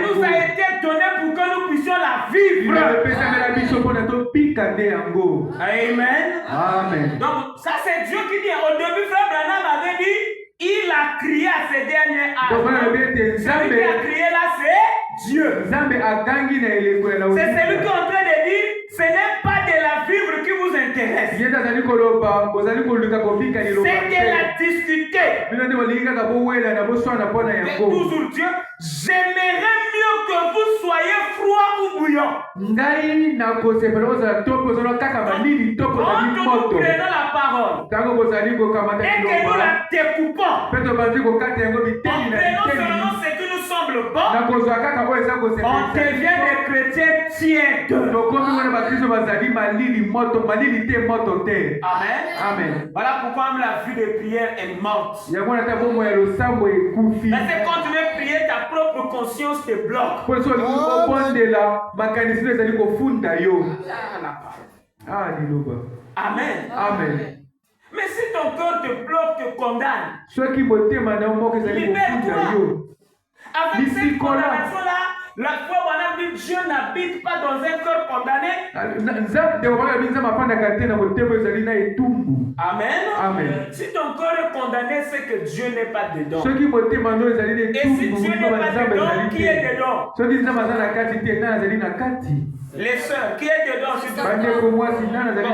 nous a été donnée pour que nous puissions la vivre. Amen. Amen. Donc ça c'est Dieu qui dit. Au début, frère Branham avait dit, il a crié à ces derniers âges. Celui qui a crié là, c'est Dieu. C'est celui qui est en train de dire, ce n'est pas de la vivre qui vous intéresse. C'est de la discuter. Mais toujours Dieu, j'aimerais mieux que vous soyez froid ou bouillant. Quand nous prenons la parole et que nous la découpons, en prenant seulement ce qui nous semble bon, on devient des chrétiens tièdes. Amen. Amen. Voilà pourquoi la vie de prière est morte. Mais c'est quand tu veux prier, ta propre conscience te bloque. Amen. Amen. Mais si ton cœur te bloque, te condamne, libère-toi. Avec cette condamnation-là, la foi, on a dit Dieu n'habite pas dans un cœur condamné. Amen. Amen. Si ton cœur est condamné, c'est que Dieu n'est pas dedans. Et si Dieu n'est pas dedans, qui est dedans? Les sœurs, qui est dedans?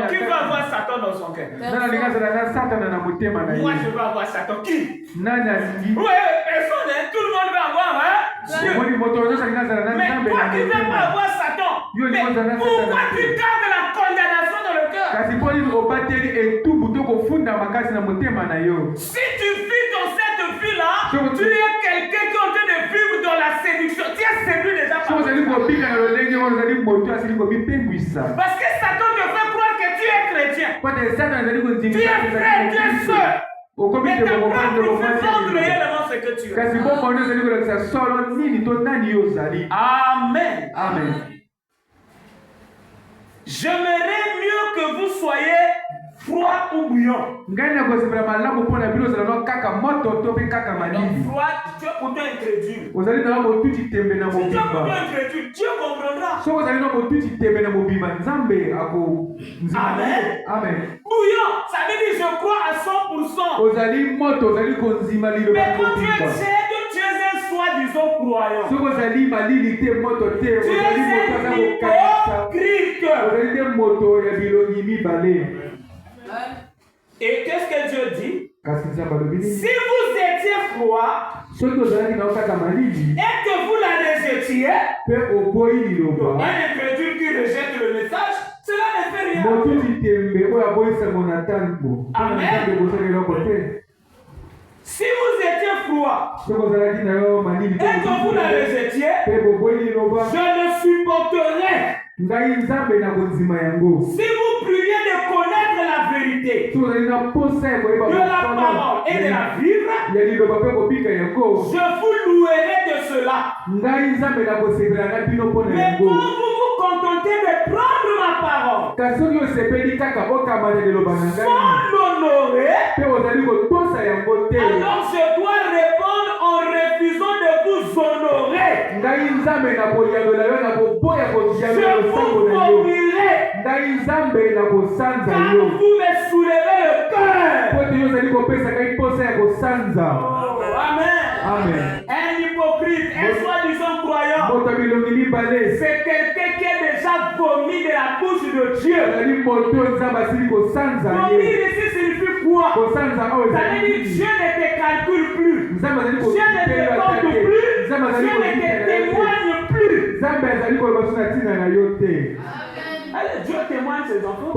Qui va avoir Satan dans son cœur? Moi, je veux avoir Satan. Qui? Oui, personne, tout le monde va avoir Dieu. Mais toi qui ne veux pas avoir Satan, mais pourquoi tu gardes la condamnation dans le cœur? Si tu vis dans cette vie depuis là, tu es quelqu'un qui est en train de vivre dans la séduction. Tu es séduit déjà par le diable. Parce que Satan te fait croire que tu es chrétien. Tu es frère, tu es soeur. Mais ta propre fait vendre réellement ce que tu es. Amen. Amen. J'aimerais mieux que vous soyez froid ou bouillant. Donc froid, tu es pourtant incrédule. Si tu es pourtant incrédule, Dieu comprendra. Amen. Amen. Bouillant, ça veut dire je crois à 100%. Mais quand tu es tiède, tu es un soi-disant croyant. Tu es un hypocrite. Et qu'est-ce que Dieu dit? Si vous étiez froid et que vous la rejetiez, un incrédule qui rejette le message, cela ne fait rien. Amen. Si vous étiez froid et que vous la rejetiez, je ne supporterai. Si vous priez de connaître la vérité, de la parole et de la vivre, je vous louerai de cela. Mais quand vous vous contentez de prendre ma parole sans l'honorer, alors je dois répondre en refusant de vous honorer. Je vous formulerai car vous me soulevez le cœur. Amen. Amen. Un hypocrite, un soi-disant croyant, c'est quelqu'un qui est déjà vomi de la bouche de Dieu. Vomir ici signifie quoi? Ça veut dire Dieu ne te calcule plus. Dieu ne te compte plus. Dieu ne te témoigne plus. Allez, Dieu témoigne ses enfants.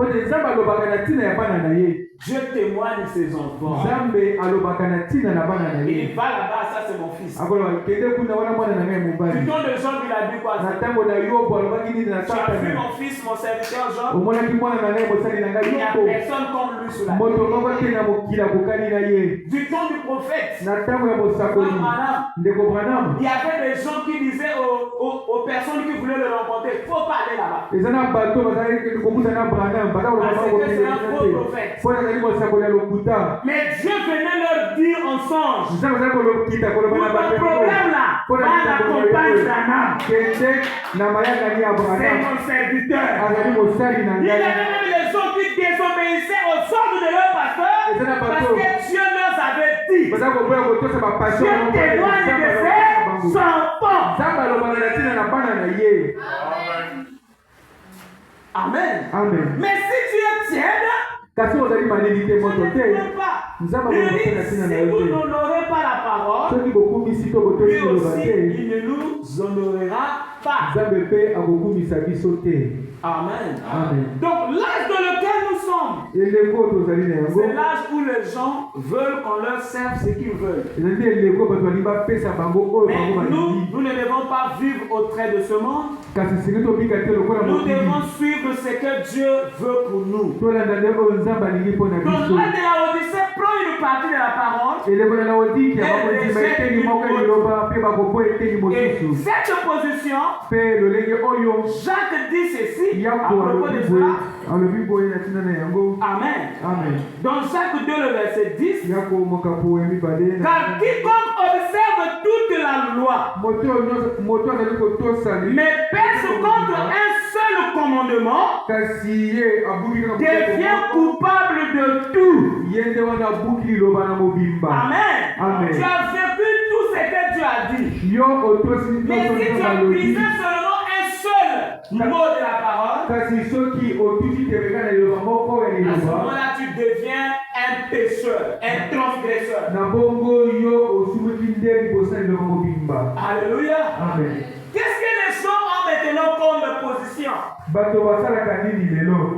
Dieu témoigne ses enfants. Il va là-bas, ça c'est mon fils. Du temps de Job, il a dit quoi? Tu as vu mon fils, mon serviteur Job? Il n'y a personne comme lui sur la terre. Du temps du prophète, il y avait des gens qui disaient aux personnes qui voulaient le rencontrer, il ne faut pas aller là-bas. Parce que c'est un faux prophète. Mais Dieu venait leur dire en songe, le problème là, va la campagne d'Anam. C'est mon serviteur. Il y avait même les autres qui désobéissaient aux ordres de leur pasteur parce que Dieu leur avait dit. Dieu témoigne de ses enfants. Amen. Amen. Mais si tu es tiède, si vous n'honorez pas la parole, lui aussi, il ne nous honorera pas. Amen. Amen. Donc l'âge dans lequel nous sommes, c'est l'âge où les gens veulent qu'on leur serve ce qu'ils veulent. Mais nous ne devons pas vivre au trait de ce monde. Nous devons suivre ce que Dieu veut pour nous. Donc l'âge de la Odyssée prend une partie de la parole. Et cette position, Jacques dit ceci à propos de cela. Amen. Dans Jacques 2, le verset 10, car quiconque observe toute la loi, mais pèse contre un seul commandement, devient coupable de tout. Amen. Tu as vécu tout ce que tu as dit. Mais si tu as brisé seulement un seul mot de la parole, à ce moment-là, tu deviens un pécheur, un transgresseur. Alléluia. Amen. Qu'est-ce que les gens ont maintenant comme position?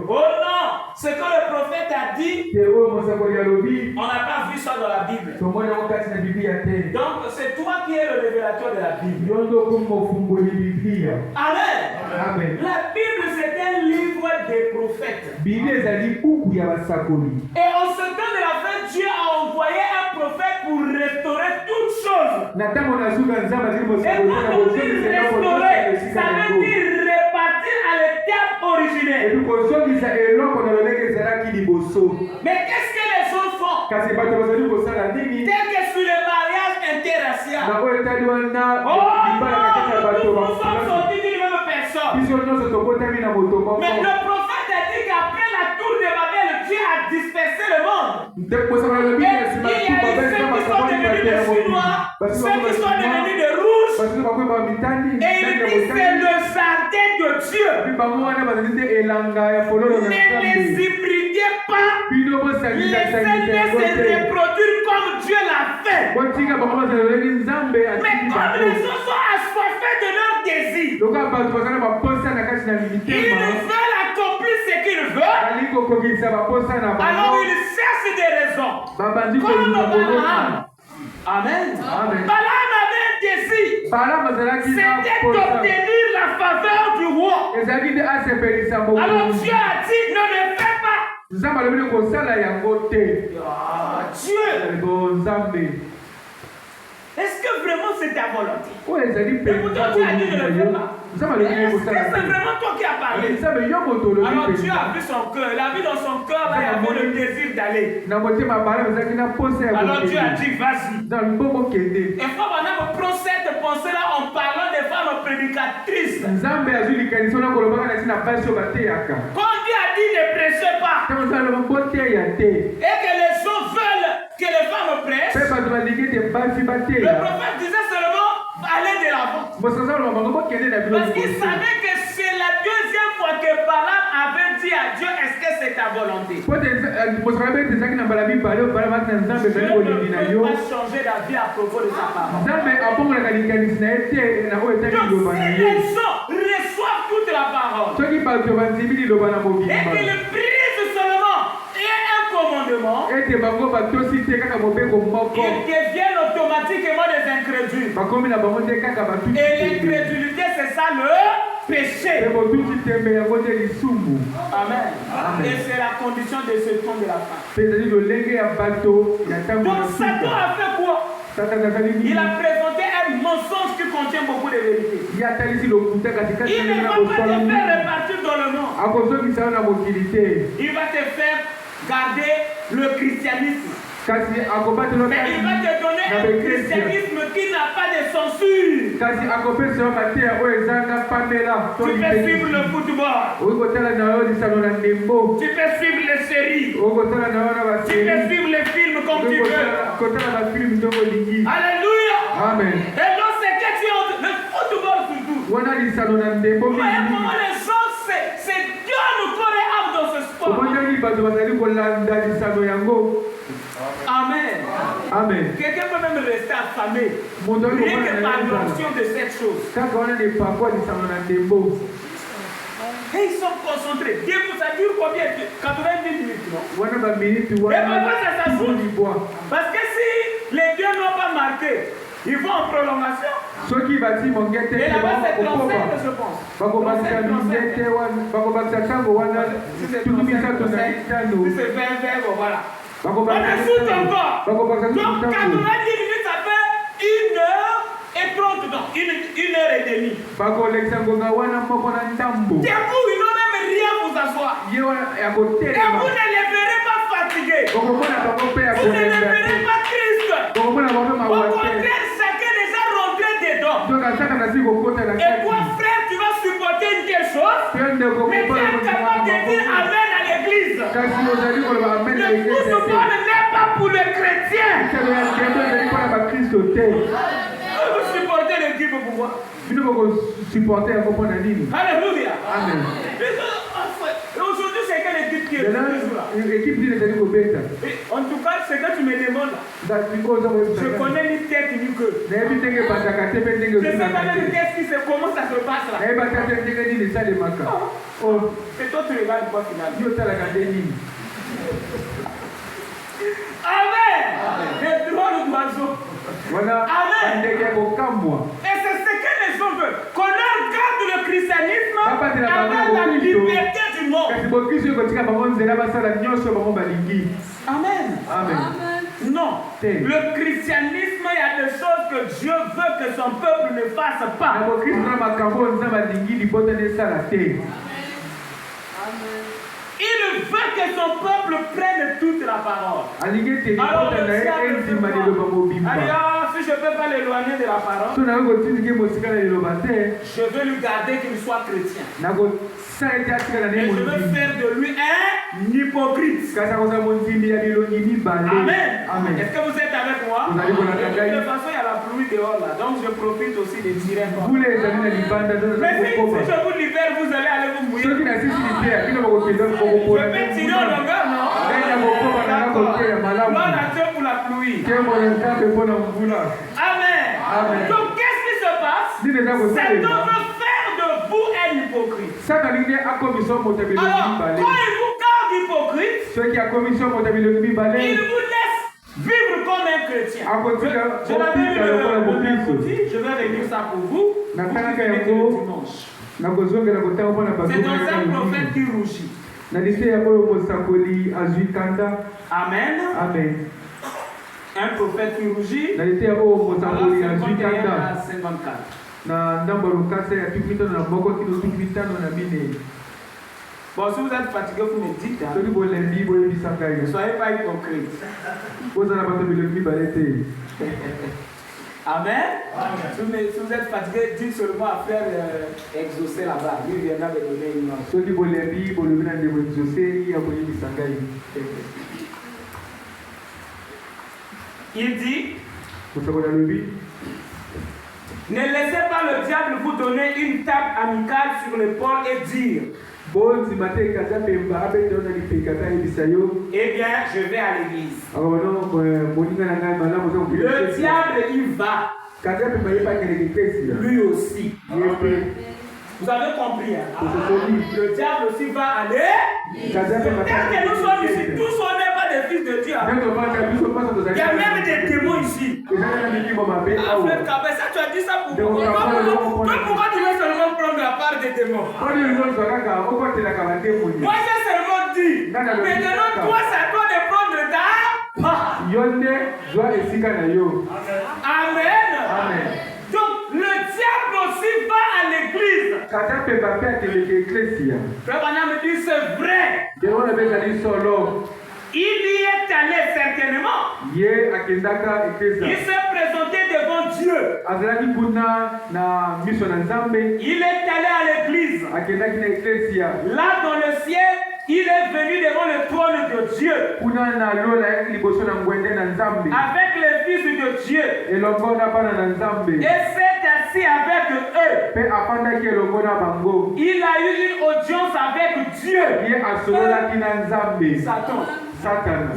Oh non, ce que le prophète a dit, on n'a pas vu ça dans la Bible. Donc c'est toi qui es le révélateur de la Bible. Amen. La Bible c'est un livre des prophètes. Et en ce temps de la fin, Dieu a envoyé un prophète pour restaurer toutes choses. Et quand on dit restaurer, ça veut dire repartir à l'état originel. Mais qu'est-ce que les gens font? Tel que sur le mariage interracial. Oh non, nous sommes sortis d'une même personne. Mais le prophète a dit qu'après la tour de Babel, Dieu a dispersé le monde. Et il y a eu ceux qui sont devenus des Chinois, ceux qui sont devenus des rouges. Et il dit c'est le jardin de Dieu. Ne les hybridez pas. Laissez-les se reproduire comme Dieu l'a fait. Mais comme les gens sont assoiffés de leurs désirs, ils veulent accomplir ce qu'ils veulent. Alors ils cherchent des raisons. Comme Balaam. Amen. Balaam avait un désir. C'était d'obtenir la faveur du roi. Alors Dieu a dit ne le fais pas. Dieu. Est-ce que vraiment c'est ta volonté? Et pourtant Dieu a dit ne le fais pas. Est-ce que c'est vraiment toi qui as parlé? Alors Dieu a vu son cœur. Il a vu dans son cœur, là, il y avait le désir d'aller. Alors Dieu a dit vas-y. Et frère Branham prend cette pensée-là en parlant des femmes prédicatrices. Quand Dieu a dit ne prêchez pas, et que les gens veulent que les femmes prêchent, le prophète disait seulement aller de l'avant. Parce qu'il savait que c'est la deuxième fois que Balaam avait dit à Dieu, est-ce que c'est ta volonté? Dieu ne peut pas changer la vie à propos de sa parole. Donc si les gens reçoivent toute la parole et qu'ils brisent seulement un commandement, ils deviennent automatiquement des incrédules. Et l'incrédulité, c'est ça le péché. Amen. Et c'est la condition de ce temps de la fin. Donc Satan a fait quoi? Il a présenté un mensonge qui contient beaucoup de vérité. Il ne va pas te faire repartir dans le monde. Il va te faire garder le christianisme. Mais il va te donner un christianisme qui n'a pas de censure. Tu peux suivre le football. Tu peux suivre les séries. Tu peux suivre les films comme tu veux. Alléluia. Amen. Et donc c'est que tu as le football surtout. Voyez comment les gens, c'est Dieu nous connaît dans ce sport. Amen. Amen. Quelqu'un peut même rester affamé. Rien que par l'option de cette chose. Et ils sont concentrés. Ça dure combien? 90 minutes, non? Et pourquoi ça s'assoit? Parce que si les deux n'ont pas marqué, ils vont en prolongation. Et là-bas, c'est 37, je pense. Si c'est 20, voilà. On ajoute encore. Donc 90 minutes, ça fait 1h30, non, 1h30. Debout, ils n'ont même rien vous asseoir. Et vous ne les verrez pas fatigués. Vous ne les verrez pas tristes. Au contraire, chacun déjà rentré dedans. Et toi, frère, tu vas supporter une telle chose, mais tu es capable de dire Amen à l'église. Le football n'est pas pour les chrétiens. Vous supportez l'équipe pourquoi? Alléluia. Amen. Aujourd'hui, c'est quelle équipe qui est là? En tout cas, c'est que tu me demandes. Je connais ni tête ni queue. Je sais pas même qu'est-ce qui se comment ça se passe là. Et toi, tu regardes quoi finalement? Amen. Les droits de l'oiseau. Amen. Et c'est ce que les gens veulent. Qu'on leur garde le christianisme avec la liberté du monde. Amen. Amen. Non. Le christianisme, il y a des choses que Dieu veut que son peuple ne fasse pas. Il veut que son peuple prenne toute la parole. Alors, si je ne peux pas l'éloigner de la parole, je veux lui garder qu'il soit chrétien. Et je veux faire de lui un hypocrite. Amen. Est-ce que vous êtes avec moi? De toute façon, il y a la pluie dehors là. Donc je profite aussi de tirer un peu. Mais si je vous libère, vous allez aller vous mouiller. Je peux tirer en longueur, non? Gloire à Dieu pour la pluie. Amen. Donc qu'est-ce qui se passe? Cet homme veut faire de vous un hypocrite. Alors, quand il vous garde hypocrite, il vous laisse vivre comme un chrétien. Je l'avais lu le mercredi, je vais relire ça pour vous. Vous qui venez le dimanche. C'est dans un prophète qui rougit. Amen. Amen. Un prophète qui rougit. Voilà, 51 à 54. Bon, si vous êtes fatigué, vous me dites. Ne soyez pas hypocrite. Amen. Si vous êtes fatigué, dites seulement à faire exaucer là-bas. Lui viendra me donner une note. Il dit, ne laissez pas le diable vous donner une tape amicale sur l'épaule et dire, eh bien, je vais à l'église. Le diable, il va. Lui aussi. Vous avez compris, hein? Le diable aussi va aller. Peut-être que nous sommes ici, tous on n'est pas des fils de Dieu. Il y a même des démons ici. Frère Kabé, ça tu as dit ça pour moi. Pourquoi tu veux seulement prendre la part des démons? Moi j'ai seulement dit. Maintenant toi c'est à toi de prendre ta part. Amen. Donc le diable aussi va à l'église. Frère Branham me dit c'est vrai. Il y est allé certainement. Il s'est présenté devant Dieu. Il est allé à l'église. Là dans le ciel, il est venu devant le trône de Dieu. Avec les fils de Dieu. Et s'est assis avec eux. Il a eu une audience avec Dieu. Satan.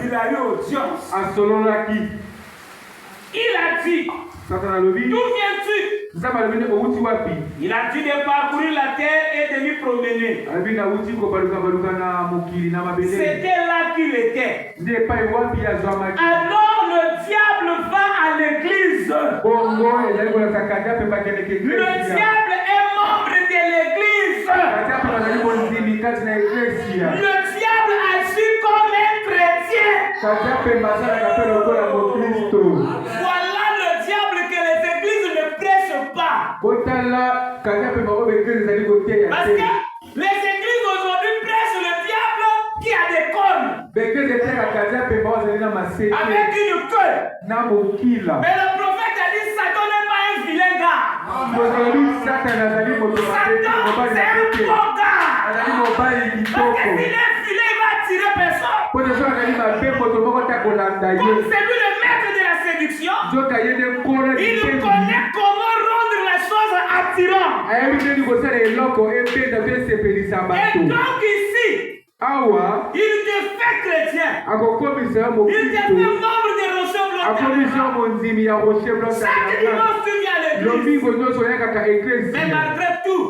Il a eu audience. Il a dit, d'où viens-tu? Il a dit de parcourir la terre et de lui promener. C'était là qu'il était. Alors le diable va à l'église. Le diable est membre de l'église. Le diable agit comme un chrétien. Voilà le diable que les églises ne prêchent pas. Parce que les églises aujourd'hui prêchent le diable qui a des cornes. Avec une queue. Mais le prophète a dit Satan n'est pas un vilain gars. Satan c'est un bon gars. Parce que s'il est filé, il va tirer personne. Comme c'est lui le maître de la séduction, il connaît comment rendre la chose attirante. Et donc ici, il te fait chrétien. Il te fait membre des rochers blancs. Chaque dimanche tu viens à l'église. Mais malgré tout,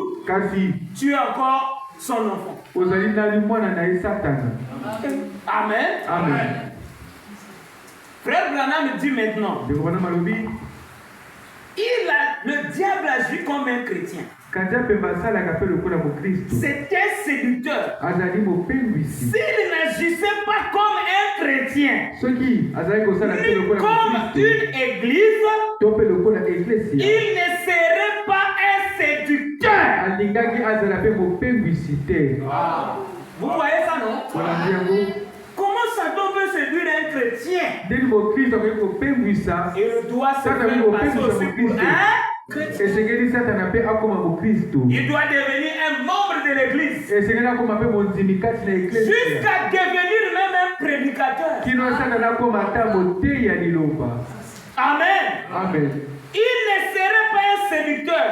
tu es encore son enfant. Amen. Frère Branham dit maintenant, diable agit comme un chrétien. C'est un séducteur. S'il n'agissait pas comme un chrétien, ni comme une église, il ne serait pas un séducteur. Vous voyez ça, non? Comment Satan peut séduire un chrétien? Il doit se faire passer aussi pour un chrétien. Il doit devenir un membre de l'église. Jusqu'à devenir même un prédicateur. Amen. Amen. Il ne serait pas un séducteur.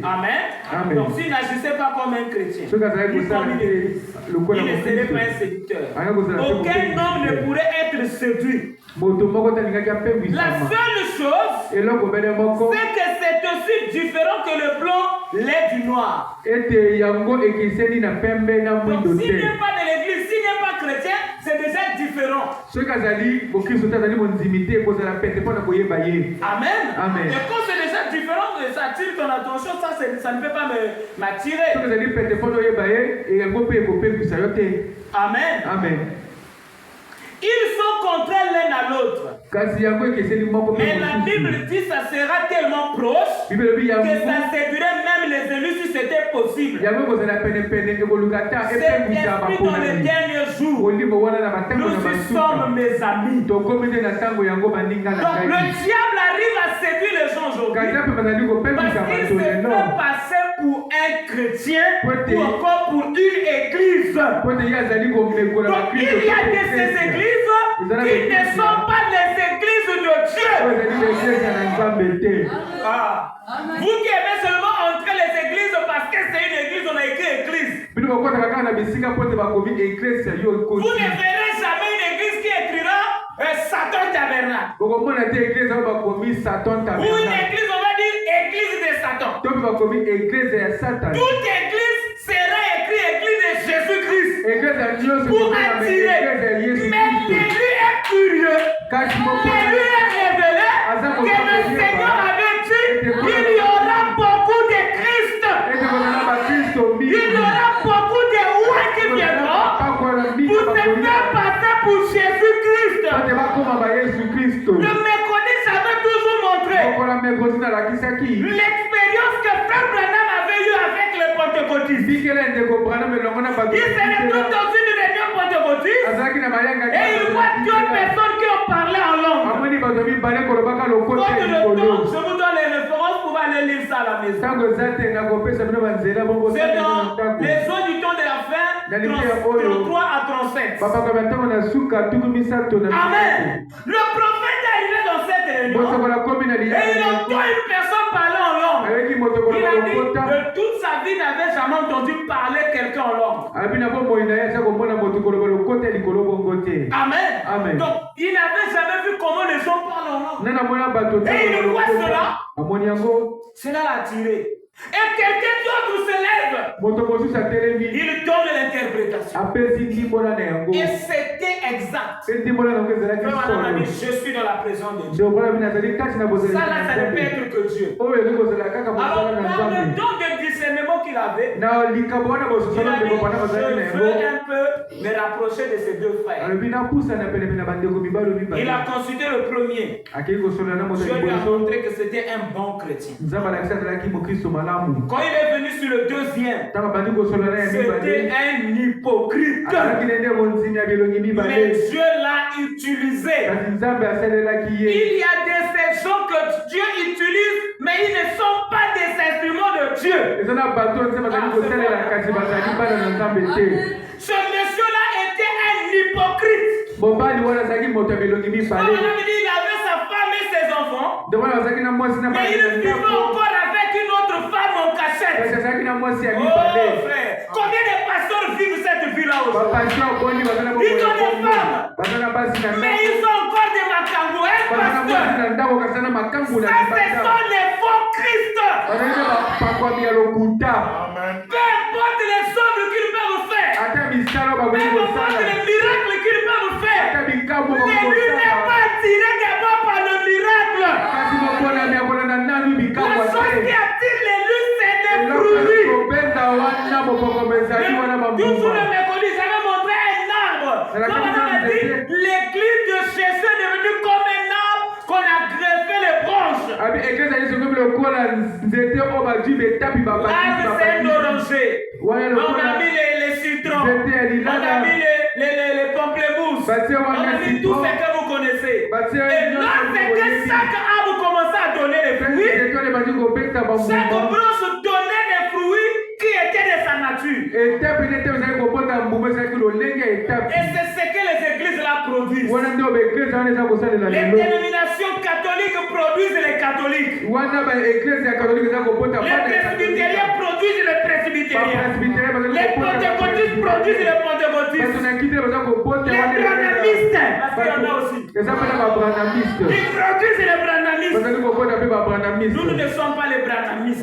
Amen. Amen. Donc s'il n'agissait pas comme un chrétien, il ne serait pas un séducteur. Aucun homme ne pourrait être séduit. La seule chose, c'est que c'est aussi différent que le blanc, l'est du noir. Donc s'il n'est pas de l'église, s'il n'est pas chrétien, c'est déjà différent. Amen. Amen. Et quand c'est déjà différent, ça attire ton attention, ça ne peut pas m'attirer. Amen. Amen. Ils sont contraires l'un à l'autre. Mais la Bible dit que ça sera tellement proche que ça séduirait même les élus si c'était possible. C'est l'esprit dans les derniers jours. Nous sommes mes amis. Donc le diable arrive à séduire les gens aujourd'hui. Parce qu'il se fait passer pour un chrétien ou encore pour une église. Donc il y a de ces églises qui ne sont pas les églises de Dieu. Vous qui aimez seulement entrer les églises parce que c'est une église, on a écrit église. Vous ne verrez jamais une église qui écrira Satan tabernacle. Ou une église, on va dire église de Satan. Toute église sera écrite église de Jésus-Christ pour attirer. Mais l'élu est curieux. L'élu est révélé que le Seigneur avait dit il y aura beaucoup de Christ. Il y aura beaucoup de rois qui viendront pour se faire passer pour Jésus-Christ. Le méconnu, ça veut toujours montrer l'expérience que Frère Branham avait eue avec les pentecôtistes. Il se retrouve dans une réunion pentecôtiste et il voit deux personnes qui ont parlé en langue. Je vous donne les références pour aller lire ça à la maison. C'est dans les zones du temps de la fin, 33 à 37. Amen. Le prophète est arrivé dans cette réunion et il entend une personne parler en langue. Il a dit que toute sa vie n'avait jamais entendu parler quelqu'un en langue. Amen. Donc il n'avait jamais vu comment les gens parlent en langue. Et il voit cela. Cela l'a attiré. Et quelqu'un d'autre se lève. Il donne l'interprétation. Et c'était exact. Je suis dans la présence de Dieu. Ça là, ça ne peut être que Dieu. Alors, par le don de discernement qu'il avait, il a dit, je veux un peu me rapprocher de ces deux frères. Il a consulté le premier. Dieu lui a montré que c'était un bon chrétien. Quand il est venu sur le deuxième, c'était un hypocrite. Mais Dieu l'a utilisé. Il y a des gens que Dieu utilise, mais ils ne sont pas des instruments de Dieu. Ce monsieur-là était un hypocrite. Il avait sa femme et ses enfants, mais il vivait encore avec une autre femme en cachette. Oh frère, combien de pasteurs vivent cette vie-là aujourd'hui? Ils ont des femmes, mais ils ont encore des macambous. Ça, ce sont les faux Christ. Peu importe les œuvres qu'ils peuvent faire, peu importe les miracles qu'ils peuvent faire, l'élu n'est pas tiré d'abord par le miracle. c'est un oranger. On a mis les citrons. On a mis les pamplemousses. On a mis tout ce que vous connaissez. Et lorsque chaque arbre commence à donner les fruits, chaque branche donnait des fruits qui étaient de sa nature. Et c'est ce que les églises là produisent. Les dénominations catholiques produisent les catholiques. Les presbytériens produisent les presbytériens. Les pentecôtistes produisent les pentecôtistes. Les branhamistes, parce qu'il y en a aussi. Ils produisent les branhamistes. Nous ne sommes pas les branhamistes.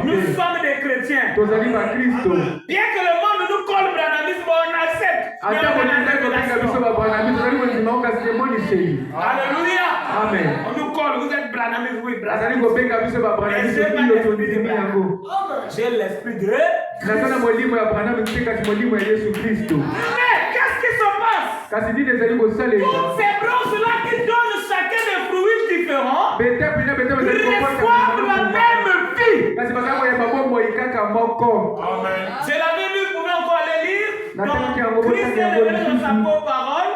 Nous sommes des chrétiens. Bien que le monde nous colle branhamisme, on accepte. Mais on accepte. Alléluia. Amen. On nous colle, vous êtes branhamistes, oui, branhamistes. J'ai l'esprit de... Mais qu'est-ce qui se passe? Toutes ces branches-là qui donnent chacun des fruits différents reçoivent la même vie. C'est la Bible, vous pouvez encore aller lire. Donc, Christ est révélé dans sa propre parole.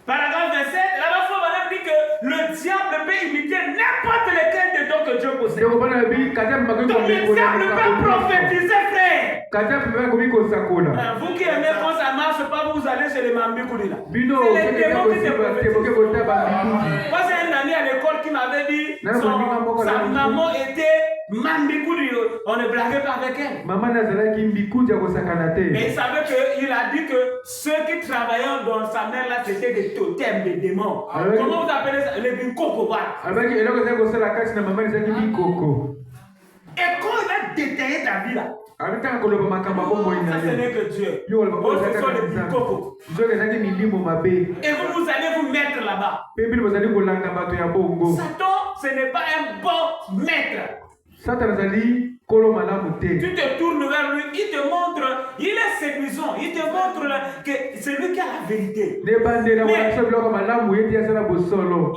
Paragraphe 27, là-bas, il dit que le diable peut imiter n'importe lequel des dons que Dieu possède. Donc le diable peut prophétiser, frère. Vous qui aimez quand ça ne marche pas, vous allez chez les Mambikouli là. C'est les démons qui te prophétisent. Moi, j'ai un ami à l'école qui m'avait dit sa maman était Mambikouli. On ne blaguait pas avec elle. Mais il savait qu'il a dit que ceux qui travaillaient dans sa mère là, c'était des totems, des démons. Comment vous appelez ça? Les bikoko. Et quand il a détaillé ta vie là, ça ce n'est que Dieu. Ce sont les bikoko. Et vous allez vous mettre là-bas. Satan, ce n'est pas un bon maître. Tu te tournes vers lui, il te montre, il est séduisant, il te montre que c'est lui qui a la vérité. Mais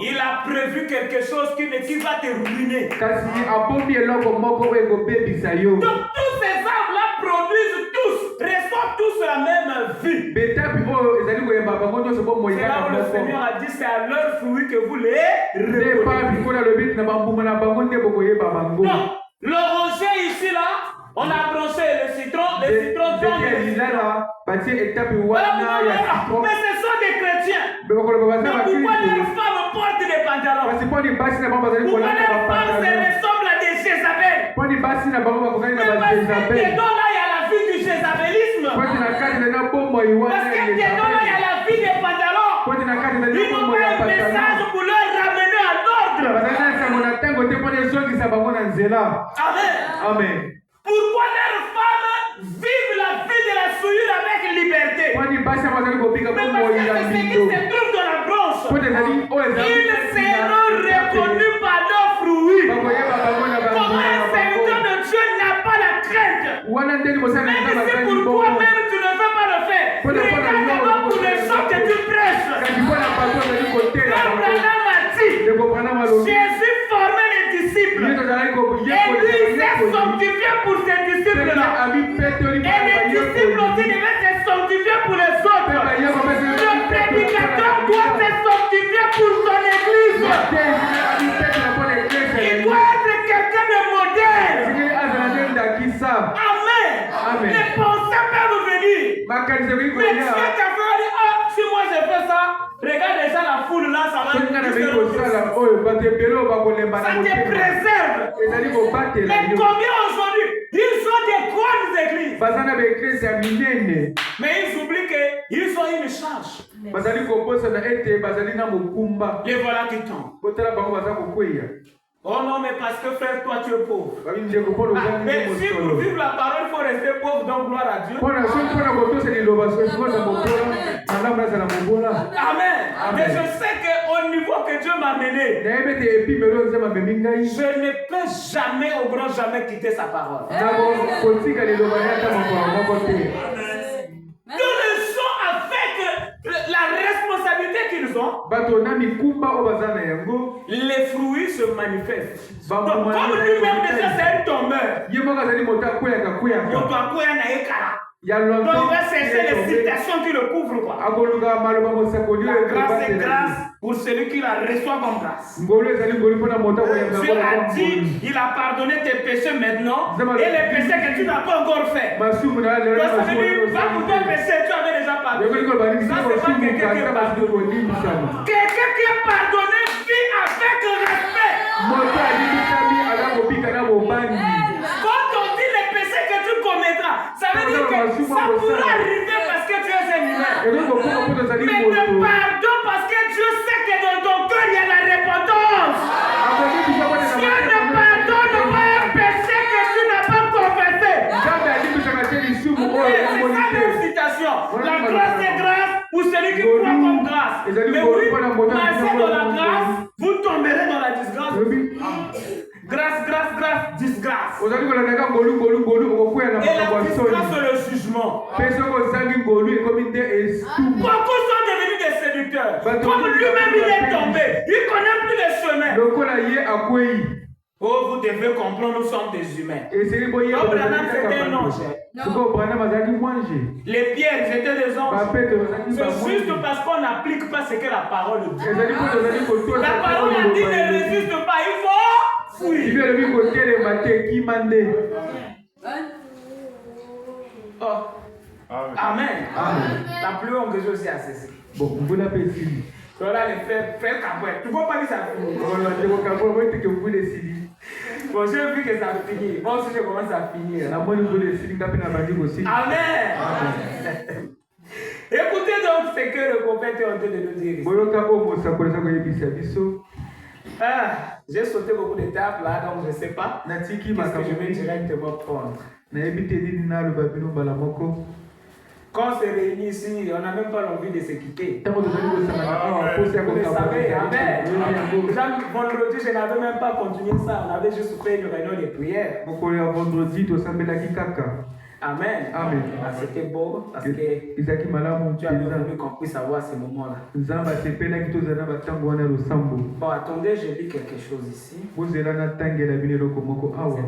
il a prévu quelque chose qui va te ruiner. Donc tous ces arbres-là produisent tous, reçoivent tous la même vie. C'est là où le Seigneur a dit, c'est à leur fruit que vous les reconnaissez. Donc, l'oranger ici là, on a branché le citron donnent les citrons. Mais ce sont des chrétiens. Mais pourquoi leurs femmes portent des pantalons? Pourquoi leurs femmes se ressemblent à des Jézabel? Mais parce que dedans là, il y a la vie du jézabelisme. Parce que dedans là, il y a la vie des pantalons. Ils n'ont pas un message pour leur ramener à l'ordre. Amen. Pourquoi leurs femmes vivent la vie de la souillure avec liberté? Mais parce que c'est ce qui se trouve dans la branche. Ils seront reconnus par leurs fruits. Comment un serviteur de Dieu n'a pas la crainte? Même si pour toi-même tu ne veux pas le faire, regarde d'abord pour les gens que tu prêches. Abraham a dit, Jésus formait les disciples. Et lui, il s'est sanctifié pour ses disciples-là. Et les disciples aussi devaient se sanctifier pour les autres. Le prédicateur doit se sanctifier pour son église. Il doit être quelqu'un de modèle. Amen. Les pensées peuvent venir. Mais Dieu t'a fait dire, ah, si moi je fais ça, regarde déjà la foule là, ça va ça te préserve. Mais combien aujourd'hui, ils ont des grandes églises. Mais ils oublient qu'ils ont une charge. Les voilà qui tombent. Oh non, mais parce que frère, toi tu es pauvre. Mais si pour vivre la parole, il faut rester pauvre, donc gloire à Dieu. Amen. Mais je sais qu'au niveau que Dieu m'a mené, je ne peux jamais, au grand jamais, quitter sa parole. Nous le sommes avec la responsabilité qu'il qu'ils ont, les fruits se manifestent. Donc, comme lui-même déjà c'est un tombeur, donc il va chercher les citations qui le couvrent. Quoi. La grâce est grâce pour celui qui la reçoit comme grâce. Dieu a dit, il a pardonné tes péchés maintenant et les péchés que tu n'as pas encore fait. Donc ça veut dire, pas pour ton péché, tu avais déjà pardonné. Ça c'est pas quelqu'un qui est pardonné. Quelqu'un qui est pardonné vit avec respect. Quand on dit les péchés que tu commettras, ça veut dire que ça pourra arriver parce que tu es un humain. Mais ne pardonne parce que Dieu sait que dans ton cœur il y a la repentance. Dieu ne pardonne pas un péché que tu n'as pas confessé. C'est ça la citation. La grâce est grâce pour celui qui croit comme grâce. Mais oui, marchez dans la grâce, vous tomberez dans la disgrâce. Grâce, grâce, grâce, disgrâce. Et la disgrâce, c'est le jugement. Beaucoup sont devenus des séducteurs. Comme lui-même il est tombé, il ne connaît plus les chemins. Oh, vous devez comprendre, nous sommes des humains. Abraham, c'était un ange. Les pierres, c'était des anges. C'est juste parce qu'on n'applique pas ce que la parole dit. La parole a dit ne résiste pas, il faut fuir. Oh. Amen. La plus longue chose, c'est à ceci. Bon, vous l'avez ici. Voilà les frères Kabouet. Tu ne vois pas que ça finit. Bon, j'ai vu que ça finit. Moi aussi, je commence à finir. Amen. Écoutez donc ce que le prophète est en train de nous dire. J'ai sauté beaucoup d'étapes là, donc je ne sais pas. Qu'est-ce que je vais directement prendre. Quand on se réunit ici, on n'a même pas l'envie de se quitter. Vous le savez, amen. Vendredi, je n'avais même pas continué ça. On avait juste fait une réunion de prière. Amen. Amen. C'était beau parce que tu avais voulu qu'on puisse avoir ce moment-là. Bon, attendez, je lis quelque chose ici. C'est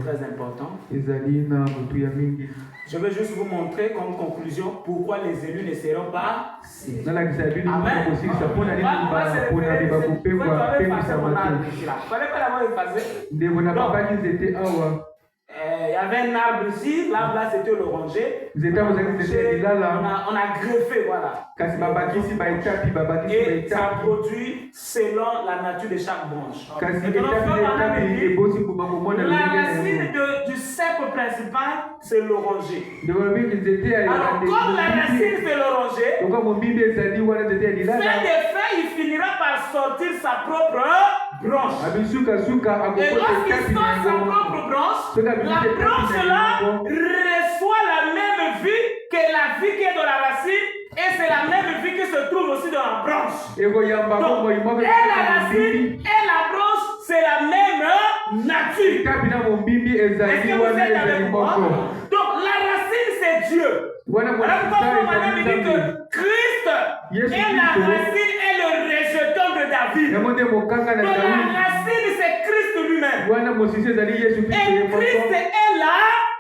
très important. Je vais juste vous montrer comme conclusion pourquoi les élus ne seront pas sérieux. Amen. Il y avait un arbre ici, l'arbre là c'était l'oranger. On a greffé, voilà. Et ça produit selon la nature de chaque branche. La racine du cèpe principal, c'est l'oranger. Alors, comme la racine c'est l'oranger, fin des faits, il finira par sortir sa propre branche. Et lorsqu'il sort sa propre branche, la branche là reçoit la même vie que la vie qui est dans la racine et c'est la même vie qui se trouve aussi dans la branche. Donc, et la racine et la branche, c'est la même nature. Est-ce que vous êtes avec moi? Donc la racine c'est Dieu. Alors pourquoi madame dit que Christ est la racine et le rejeton de David. Donc la racine c'est Christ lui-même. Et Christ est la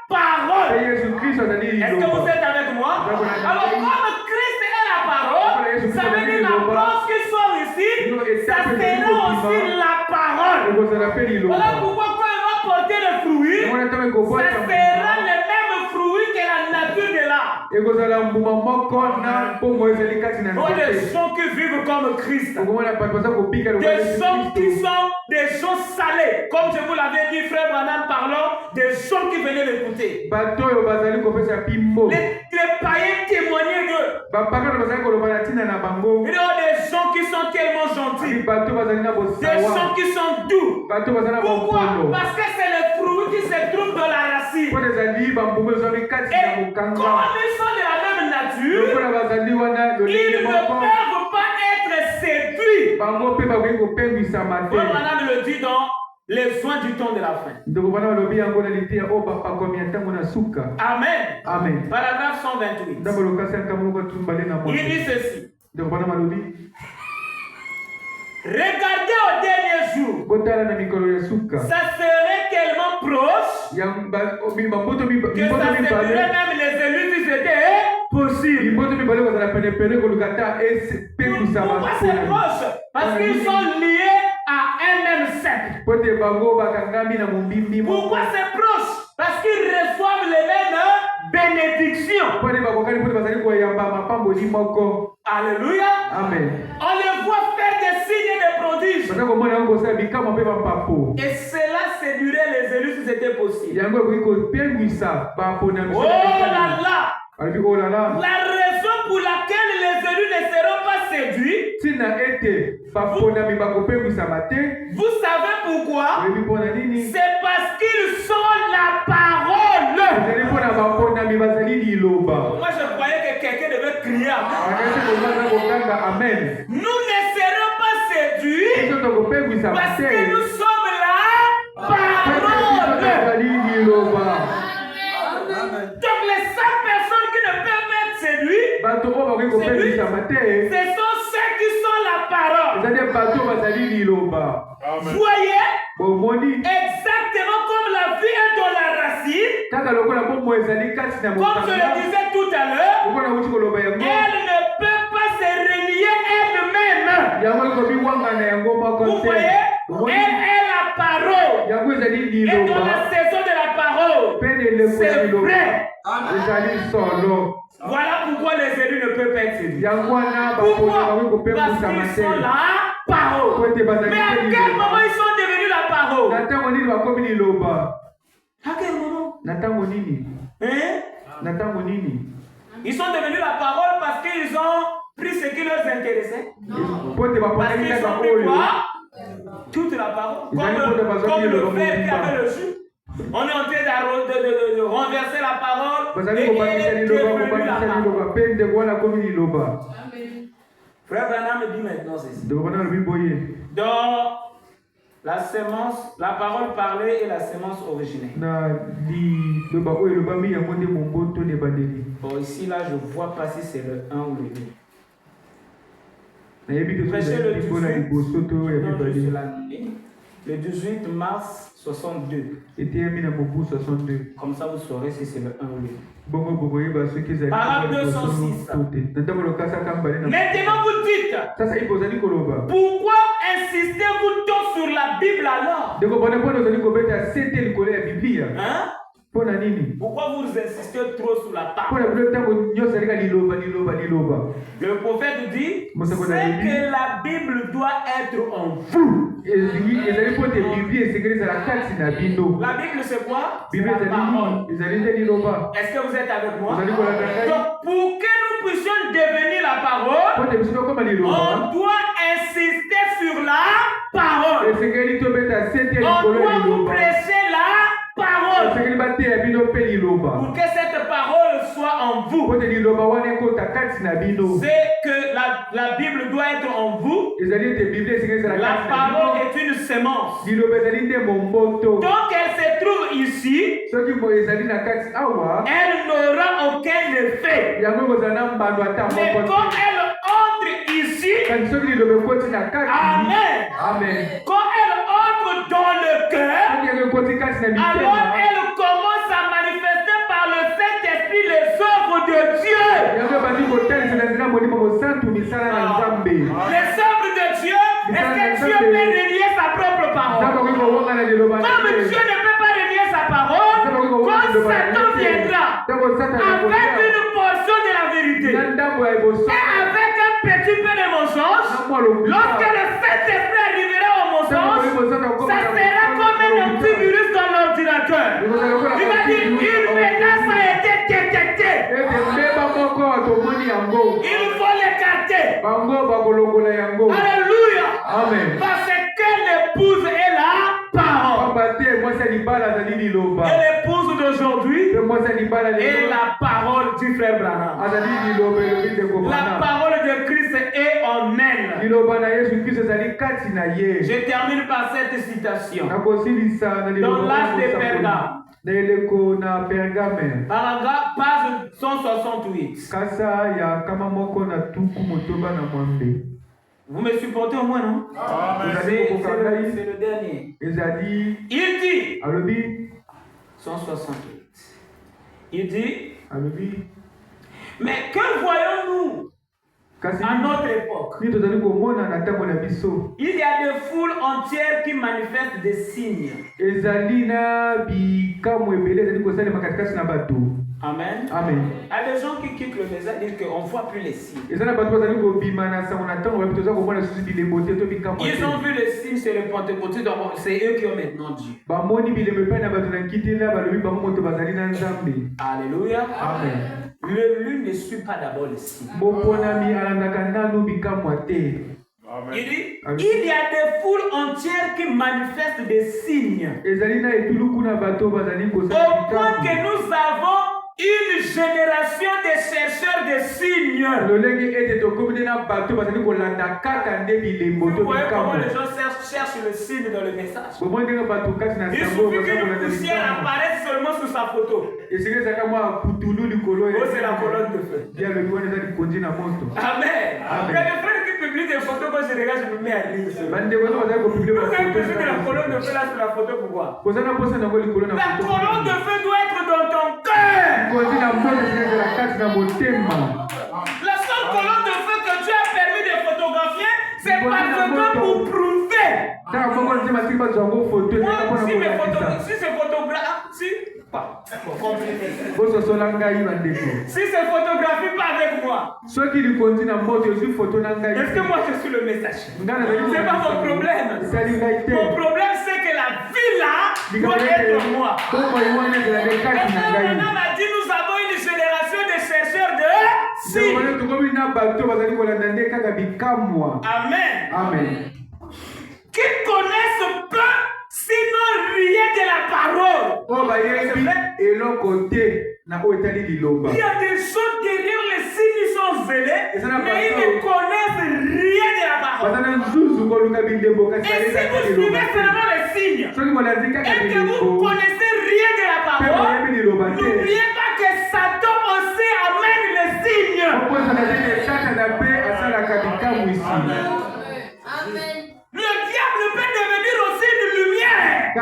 parole. Est-ce que vous êtes avec moi? Alors comme Christ est la parole, ça veut dire la branche qui sort ici, ça sera aussi la parole. Voilà pourquoi quand elle va porter le fruit, ça sera le même fruit que la nature de l'arbre. Des gens qui vivent comme Christ. Des gens qui sont des gens salés. Comme je vous l'avais dit, frère Branham parlant, des gens qui venaient l'écouter. Les païens témoignaient d'eux. Il y a des gens qui sont tellement gentils. Des gens qui sont doux. Pourquoi? Parce que c'est le fruit qui se trouve dans la racine. Et comme ils sont de la même nature, ils ne peuvent pas être séduits. Madame le dit dans les soins du temps de la fin. Amen. Amen. Paragraphe 128. Il dit ceci. Regardez au dernier jour. Ça serait tellement proche que ça servirait même les élus si c'était possible. Pourquoi c'est proche? Parce qu'ils sont liés à un même cercle. Pourquoi c'est proche? Parce qu'ils reçoivent les mêmes bénédictions. Alléluia. Amen. On les voit faire des signes et des prodiges. Et cela séduirait les élus si c'était possible. Oh là là. La raison pour laquelle les élus ne seront pas séduits, vous savez pourquoi? C'est parce qu'ils sont la parole. Moi je croyais que quelqu'un devait crier Amen. Nous ne serons pas séduits parce que nous sommes la parole. Donc les 100 personnes qui ne peuvent être séduites, ce sont ceux qui sont la parole. Voyez, exactement comme la vie est dans la racine, comme je le disais tout à l'heure, elle ne peut pas se renier elle-même. Vous voyez, elle est la parole. Et dans la saison de la parole, c'est vrai. Voilà pourquoi les élus ne peuvent pas être séduits. Pourquoi? Parce qu'ils sont la parole. Mais à quel moment ils sont devenus la parole? À quel moment? Hein? Ils sont devenus la parole parce qu'ils ont pris ce qui leur intéressait. Parce qu'ils ont pris quoi? Toute la parole. Comme le ver qui avait le jus. On est en train de renverser la parole. Et Frère Branham me dit maintenant ceci. Dans la semence, la parole parlée et la semence originelle. Bon, ici, là, je vois pas si c'est le 1 ou le 2. Prêchez le 18 mars 62. Comme ça, vous saurez si c'est le 1 ou le 2. Parole 206. Maintenant, vous dites, pourquoi insistez-vous tant sur la Bible alors? Hein? Pourquoi vous insistez trop sur la parole? Le prophète dit, c'est que la Bible doit être en vous. La Bible c'est quoi? C'est la parole. Est-ce que vous êtes avec moi? Donc pour que nous puissions devenir la parole, on doit insister sur la parole. On doit vous prêcher la parole. Pour que cette parole soit en vous. C'est que la Bible doit être en vous. La parole est une semence. Donc elle se trouve ici. Elle n'aura aucun effet. Mais quand elle entre ici, amen. Quand elle entre dans le cœur, alors elle commence à manifester par le Saint-Esprit les œuvres de Dieu. Les œuvres de Dieu, est-ce que Dieu peut renier sa propre parole? Comme Dieu ne peut pas renier sa parole, quand Satan viendra avec une portion de la vérité et avec un petit peu de mensonge, lorsque le Saint-Esprit arrivera au mensonge, ça sera comme un antivirus dans l'ordinateur. Il va dire, une menace a été détectée. Il faut l'écarter. Alléluia. Amen. Parce que l'épouse est la parole. Et l'épouse d'aujourd'hui est la parole du frère Branham. La parole de Christ est en elle. Je termine par cette citation. Dans l'âge de Pergame. Paragraphe, page 168. Vous me supportez au moins, non? C'est le dernier. Il dit, 168, il dit, mais que voyons-nous à notre époque? Il y a des foules entières qui manifestent des signes. Amen. Amen. Il y a des gens qui quittent le message et disent qu'on ne voit plus les signes. Ils ont vu les signes, c'est les Pentecôtistes, donc c'est eux qui ont maintenant dit. Alléluia. Amen. Lui ne suit pas d'abord les signes. Il dit, il y a des foules entières qui manifestent des signes. Au point que nous avons une génération de chercheurs de signes. Vous voyez comment les gens cherchent le signe dans le message. Il suffit qu'une poussière apparaisse seulement sous sa photo. Oh, c'est la colonne de feu. Amen. Il y a des frères qui publient des photos, quand je regarde, je me mets à lire. Pourquoi il peut que la colonne de feu là sur la photo, pourquoi? La colonne de feu doit être dans ton cœur. La seule colonne de feu que Dieu a permis de photographier, c'est parfaitement pour prouver. Si c'est photographe, si c'est photographie pas avec moi. Est-ce que moi je suis le message? C'est pas mon problème. Mon problème c'est que la vie là doit être moi. Maintenant m'a dit nous avons une génération de chercheurs de signes. Amen. Amen. Qui connaissent peu, sinon rien de la parole. Il y a des gens derrière les signes, ils sont zélés, mais ils ne connaissent rien de la parole. Et si vous suivez seulement les signes, et que vous connaissez rien de la parole, n'oubliez pas que Satan aussi amène les signes. Amen. Le diable peut devenir aussi une lumière.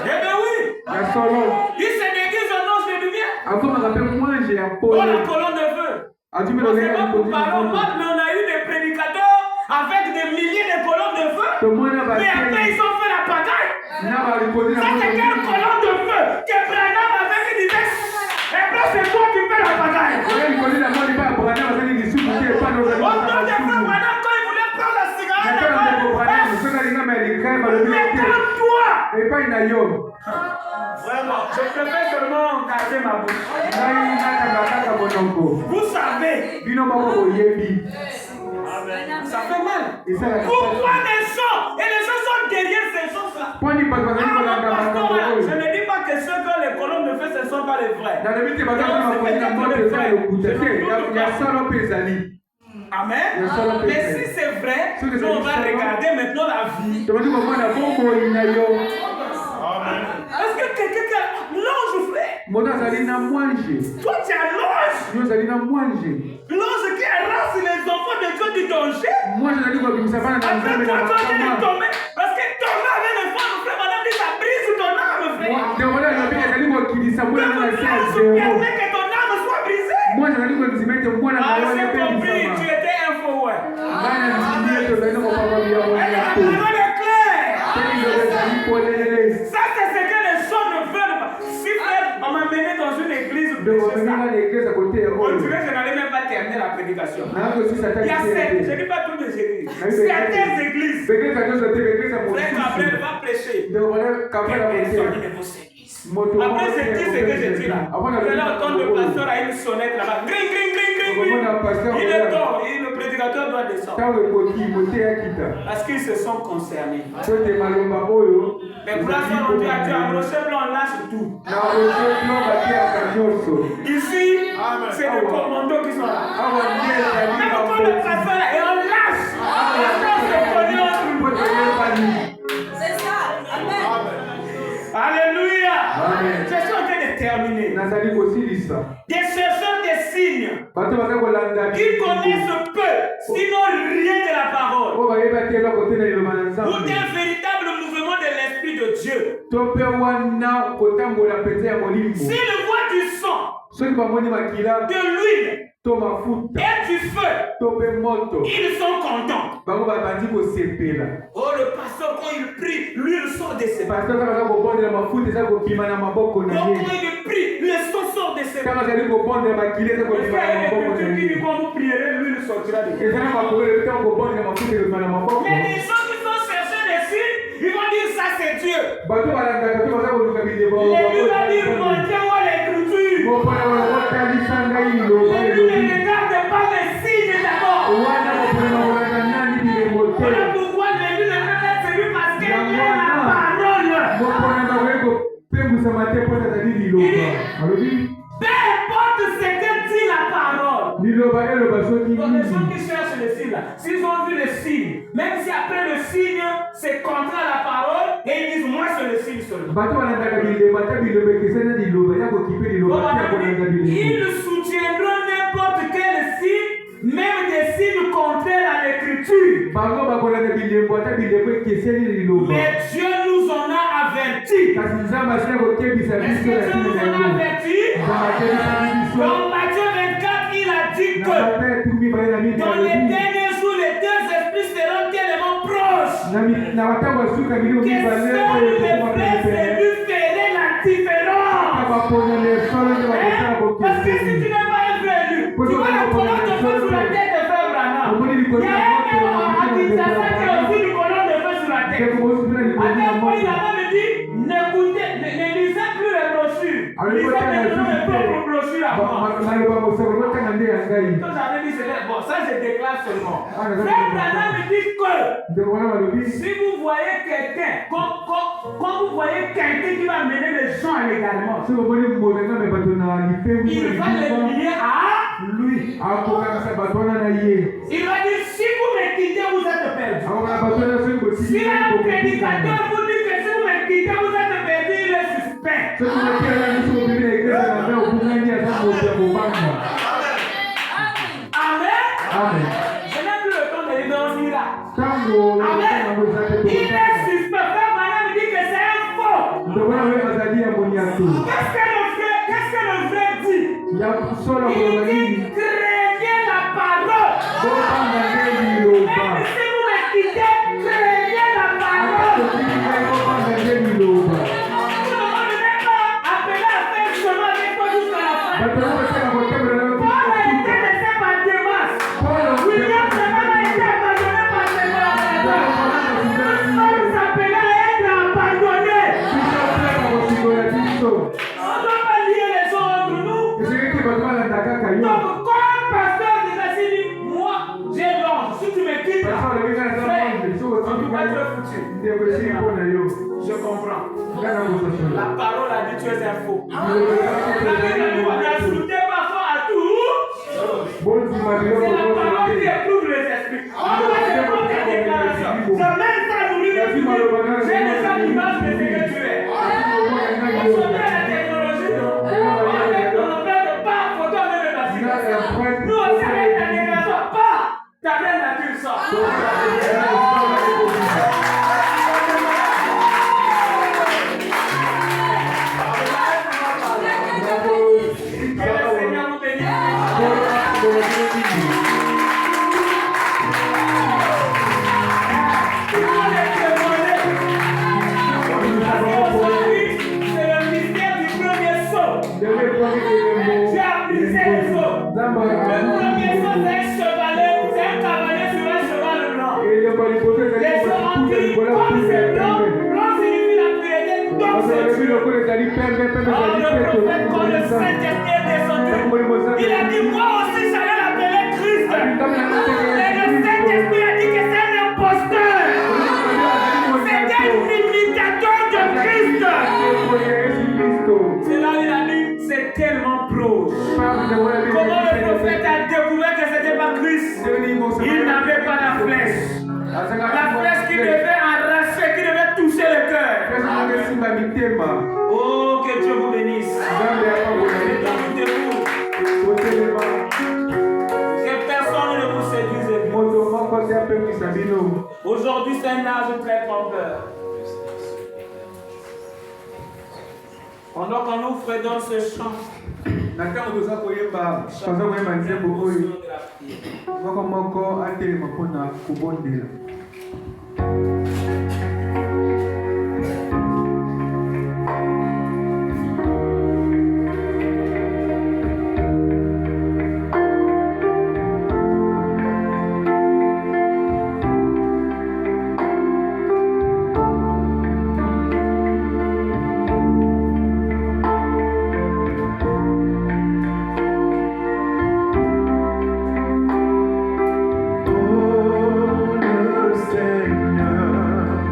Eh bien oui. Il se déguise en ange de lumière. Oh, la colonne de feu. C'est pas pour parler, mais on a eu des prédicateurs avec des milliers de colonnes de feu. Mais après, ils ont fait la pagaille. Ça, c'est quelle colonne de feu que Branham avait qui disait, et après, c'est toi qui fais la pagaille. Autant de fois, Branham, quand il voulait prendre la cigarette, mais toi. Vraiment, je préfère seulement garder ma bouche. Vous savez. Ça fait mal. Pourquoi les gens? Et les gens sont derrière ces choses-là. Je ne dis pas que ceux qui ont les colonnes de feu, ce ne sont pas les vrais. Amen. Mais si c'est vrai, nous on va regarder maintenant la vie. Est-ce que quelqu'un qui a l'ange frère? Toi tu as l'ange. L'ange qui arrache les enfants de Dieu du danger. Après toi tu es tombé. Parce que tomber avec les femmes, frère, madame dit ça brise ton âme, frère. Donc l'ange permet que ton âme soit brisée. J'ai compris, tu étais un faux ouais. Ça c'est ce que les gens ne veulent pas. Si frère, on m'a mené dans une église, on dirait que je n'allais même pas terminer la prédication. Il y a certaines, je ne dis pas toutes les églises, certaines églises. Frère Gabriel va prêcher. Quelle personne ne vous séduise. Après c'est qui ce que je dis là? Vous allez entendre le pasteur à une sonnette là-bas. Gring, gring, gring, gring, gring. Il est tort, le prédicateur doit descendre. Parce qu'ils se sont concernés. Mais pour l'instant, on dit à Dieu, à Rocher Blanc, on lâche tout. Ici, c'est les commandos qui sont là. Même quand le pasteur là, et on lâche. C'est ça. Amen. Alléluia. Je suis en train de terminer. Des chercheurs des signes qui connaissent peu. d'un véritable mouvement de l'Esprit de Dieu. S'ils voient du sang, de l'huile et du feu, ils sont contents. Oh, le pasteur, quand il prie, l'huile sort de ses mains. Quand il prie, le sang sort de ses mains. Quand vous prierez, l'huile sortira de ses mains. Mais les gens qui sont cherchés des signes, ils vont dire ça c'est Dieu. Les lui vont dire montrez-moi l'écriture. Les lui ne regardent pas les signes d'abord. Voilà pourquoi les lui ne regardent celui parce qu'il y a la parole. Peu importe ce que dit la parole. Donc les gens qui cherchent les signes là, s'ils ont vu les signes, même si après le signe c'est contre la parole, et ils disent moi c'est le signe seulement. Ils soutiendront n'importe quel signe, même des signes contraires à l'écriture. Mais Dieu nous en a averti. Est-ce que Dieu nous en a averti? Dans Matthieu 24, il a dit que dans les derniers jours, les deux esprits seront tellement proches que seuls les frères élus feraient la différence. Parce que si tu n'es pas un frère élu, tu vois la colonne de feu sur la tête de frère Branham. Il y a un mec à Kinshasa qui a aussi une colonne de feu sur la tête. À quel point il a même dit ne lisez plus les brochures. Lisez maintenant les propres brochures à moi. Quand j'avais dit c'était bon, ça je déclare seulement. Frère Branham me dit que si vous voyez quelqu'un, quand vous voyez quelqu'un qui va mener les gens illégalement, il va les lier à lui. Il va dire si vous me quittez, vous êtes perdu. Si un prédicateur vous dit que si vous me quittez, vous êtes perdu, il est suspect. Amen. Je n'ai plus le temps de lui donner là. Amen. Il est suspect. Frère Branham dit que c'est un faux. Qu'est-ce que le vrai dit? Il dit craignez la parole. Même si vous me quittez, craignez la parole. Vous ne m'avez pas appelé à faire chemin avec toi jusqu'à la fin. Paul a été laissé par Démas. William Branham a été abandonné par Démas. Nous sommes appelés à être abandonnés. On ne doit pas lier les gens entre nous. Donc, comme pasteur des Assyries, moi, j'ai l'ange. Si tu me quittes, frère, on ne peut pas te foutu. Je comprends. La parole a dit tu es un faux. La Bible nous a insulté parfois à tout. C'est la parole qui éprouve les esprits. On va te faire des déclarations. Je mets ça à nourrir les esprits. J'ai déjà l'image de ce que tu es. On se met à la technologie, non? On ne perd pas photo avec le vaccination. Nous aussi avec la déclaration, pas ta vraie nature sort. Il a dit moi aussi j'allais l'appeler Christ. Et le Saint-Esprit a dit que c'est un imposteur. C'est un imitateur de Christ. C'est là où il a dit c'est tellement proche. Comment le prophète a découvert que c'était pas Christ? Il n'avait pas la flèche. La flèche qui devait arracher, qui devait toucher le cœur. Oh, que Dieu vous bénisse. Mettons-nous debout. Aujourd'hui, c'est un âge très trompeur. Pendant qu'on nous fredonne ce chant, Oh, le Seigneur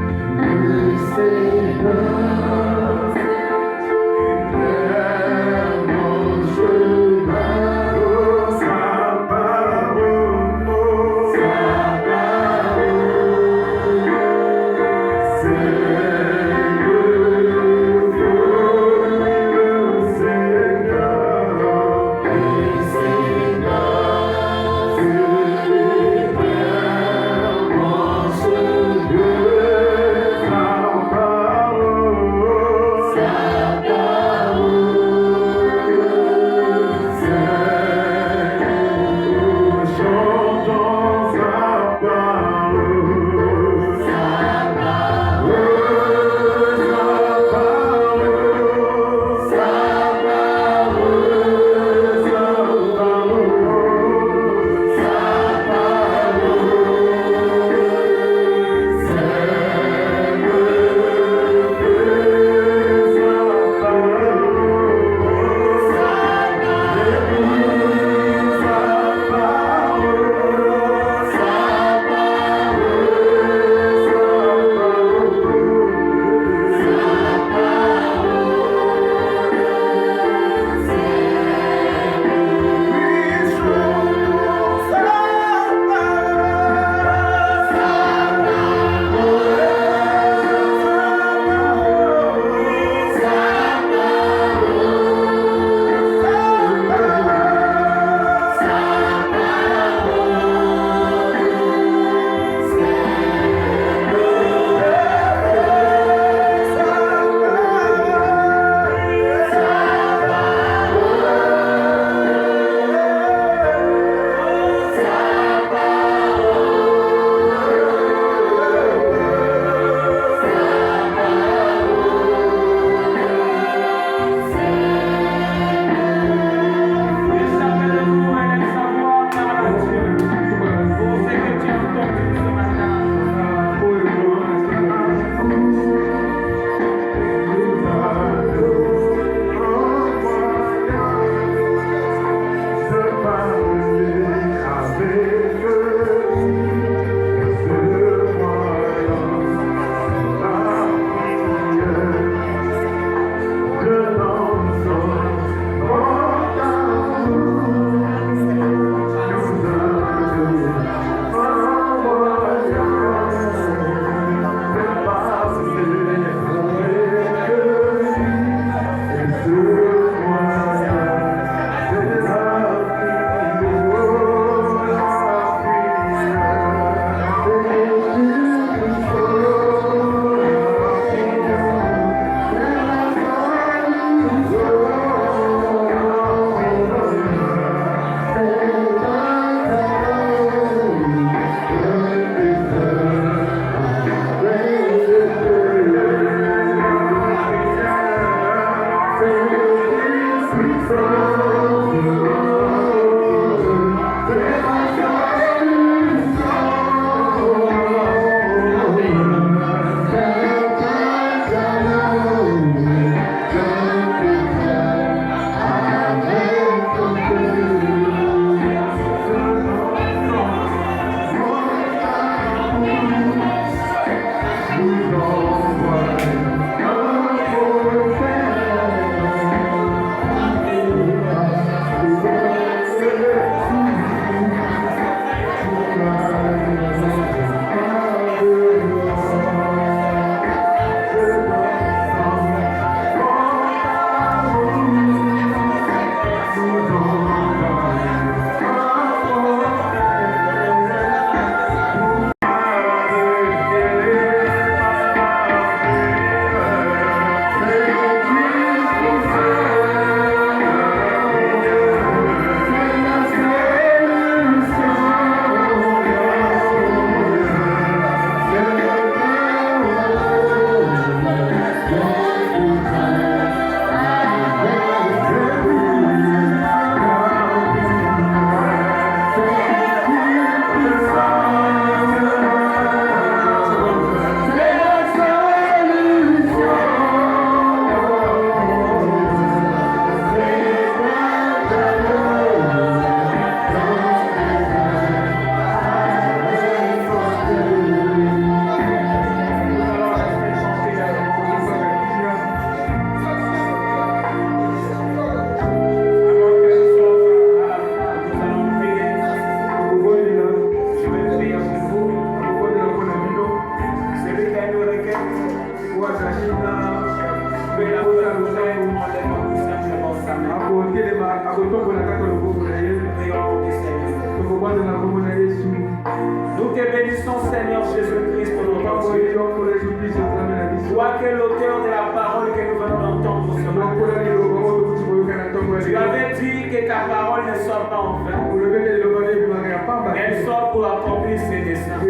remplir ses desseins.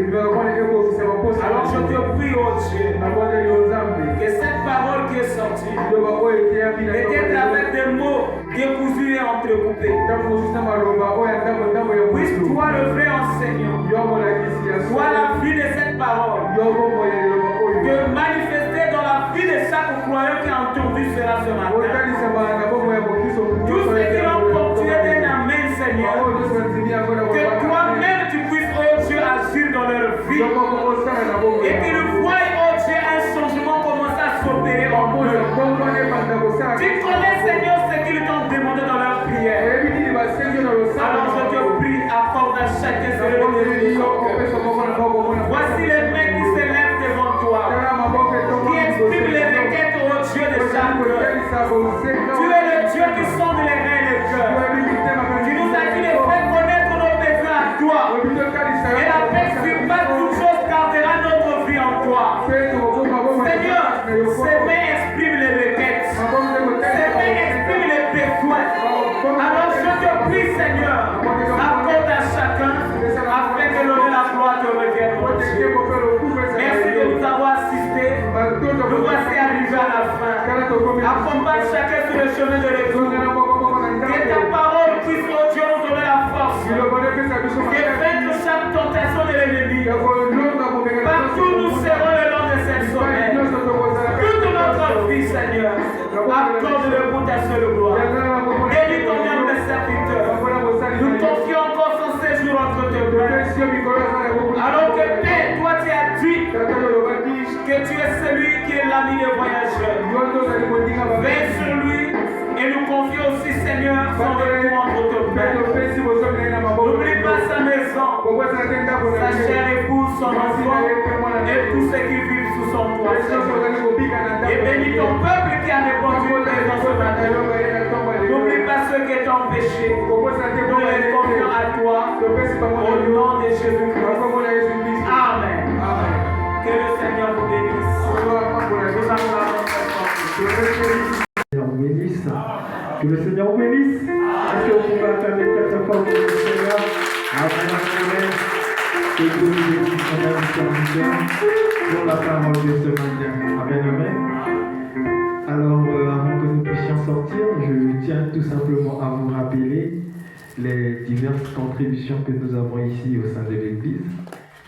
Alors je te prie, oh Dieu, que cette parole qui est sortie était avec des mots décousus et entrecoupés. Puisse-toi le vrai enseignant, toi la vie de cette parole, de manifester dans la vie de chaque croyant qui a entendu cela ce matin. Tous ceux qui l'ont porté d'un amen, Seigneur, que toi-même tu puisses, oh Dieu, agir dans leur vie et qu'ils voient, oh Dieu, un changement commencer à s'opérer en eux. Tu connais, Seigneur, ce qu'ils t'ont demandé dans leur prière. Alors je te prie, accorde à chacun ce voici les mains qui s'élèvent devant toi, qui expriment les requêtes, oh Dieu, de chaque cœur. Tu es le Dieu qui sonde les reins et les cœurs. Tu nous as dit de faire connaître nos besoins à toi. Et la principale toute chose gardera notre vie en toi. Seigneur, ces mains expriment les requêtes. Ces mains expriment les besoins. Alors je te prie, Seigneur, accorde à chacun afin que l'honneur et la gloire te reviennent, mon Dieu. Merci de nous avoir assistés. Nous voici arrivés à la fin. Accompagne chacun sur le chemin de l'étoile. Que ta parole puisse, oh Dieu, nous donner la force. Que vaincre chaque tentation de l'ennemi. Partout nous serons le long de cette semaine. Toute notre vie, Seigneur, accorde le bout à seule gloire. Bénis ton humble serviteur. Nous confions encore son séjour entre tes mains. Alors que Père, toi tu as dit que tu es celui qui est l'ami des voyageurs. Veille sur lui et nous confions aussi, Seigneur, son retour entre tes mains. N'oublie pas sa maison, sa chère épouse, son enfant et tous ceux qui vivent sous son toit. Et bénis ton peuple qui a répondu présent ce matin. N'oublie pas ceux qui t'ont péché. Nous les confions à toi au nom de Jésus-Christ. Amen. Que le Seigneur vous bénisse. Que le Seigneur vous bénisse. Est-ce que vous pouvez acclamer très fort pour le Seigneur? Amen, amen. Que Dieu vous bénisse, mon ami serviteur, pour la parole de ce matin. Amen, amen. Alors, avant que nous puissions sortir, je tiens tout simplement à vous rappeler les diverses contributions que nous avons ici au sein de l'Église.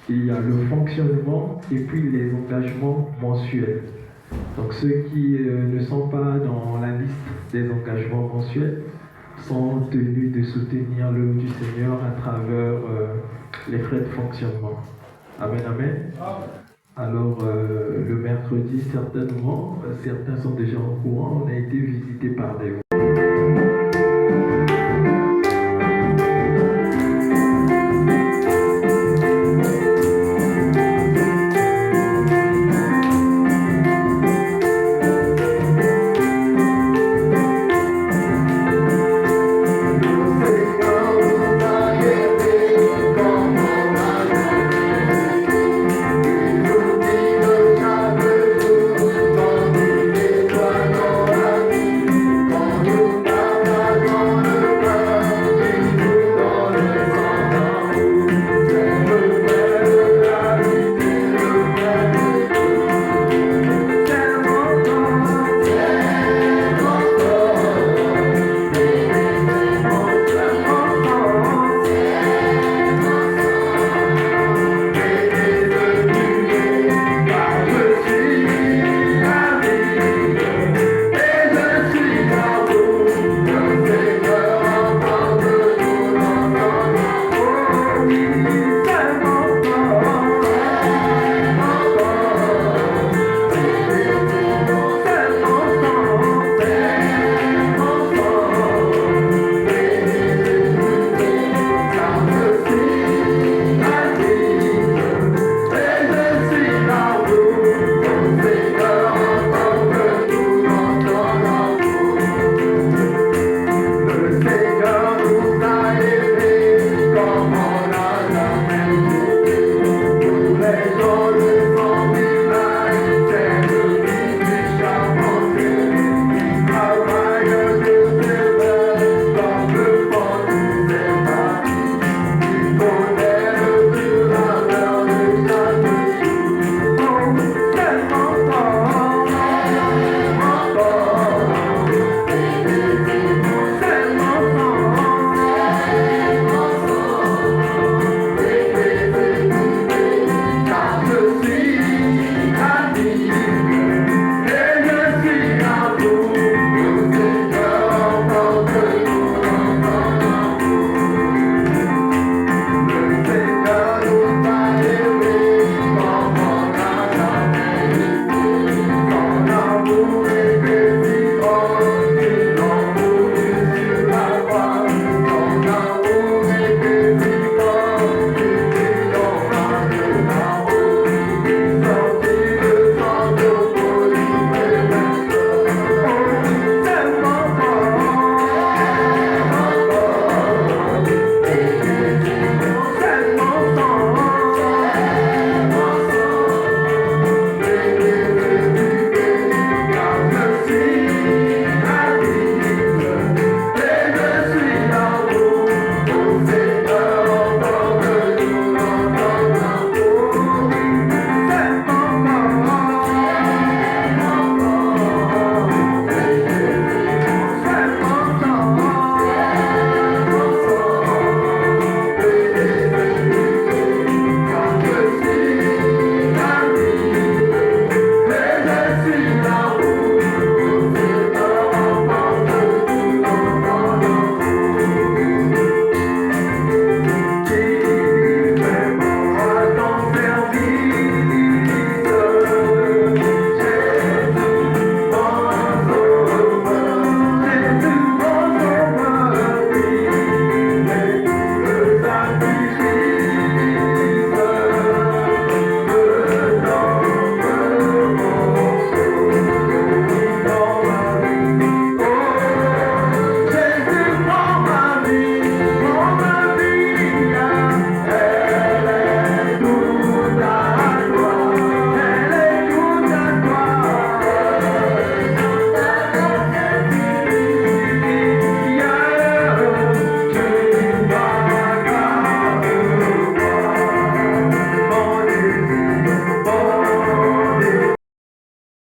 Il y a le fonctionnement et puis les engagements mensuels. Donc ceux qui ne sont pas dans la liste des engagements mensuels sont tenus de soutenir l'œuvre du Seigneur à travers les frais de fonctionnement. Amen, amen. Alors le mercredi, certains sont déjà au courant, on a été visités par des